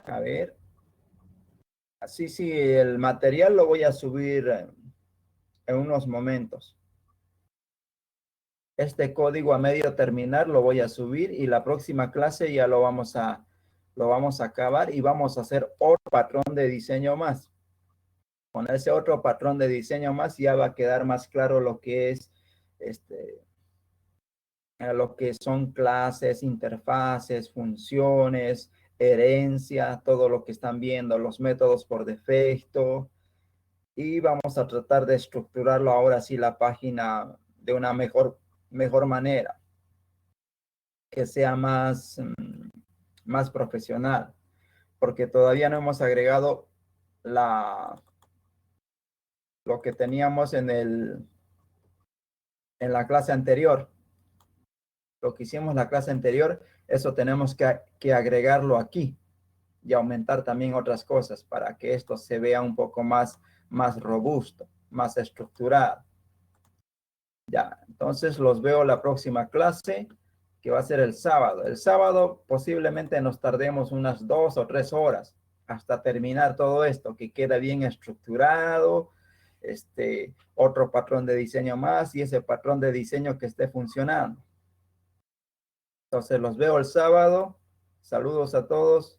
A ver. Sí, el material lo voy a subir en unos momentos. Este código a medio terminar lo voy a subir, y la próxima clase ya lo vamos a acabar y vamos a hacer otro patrón de diseño más. con ese otro patrón de diseño más ya va a quedar más claro lo que es lo que son clases, interfaces, funciones, herencia, todo lo que están viendo, los métodos por defecto. Y vamos a tratar de estructurarlo ahora sí la página de una mejor manera, que sea más profesional, porque todavía no hemos agregado lo que teníamos en la clase anterior. Lo que hicimos en la clase anterior, eso tenemos que agregarlo aquí y aumentar también otras cosas para que esto se vea un poco más robusto, más estructurado. Ya, entonces los veo la próxima clase, que va a ser el sábado. El sábado posiblemente nos tardemos unas 2 o 3 horas hasta terminar todo esto, que queda bien estructurado, otro patrón de diseño más y ese patrón de diseño que esté funcionando. Entonces los veo el sábado. Saludos a todos.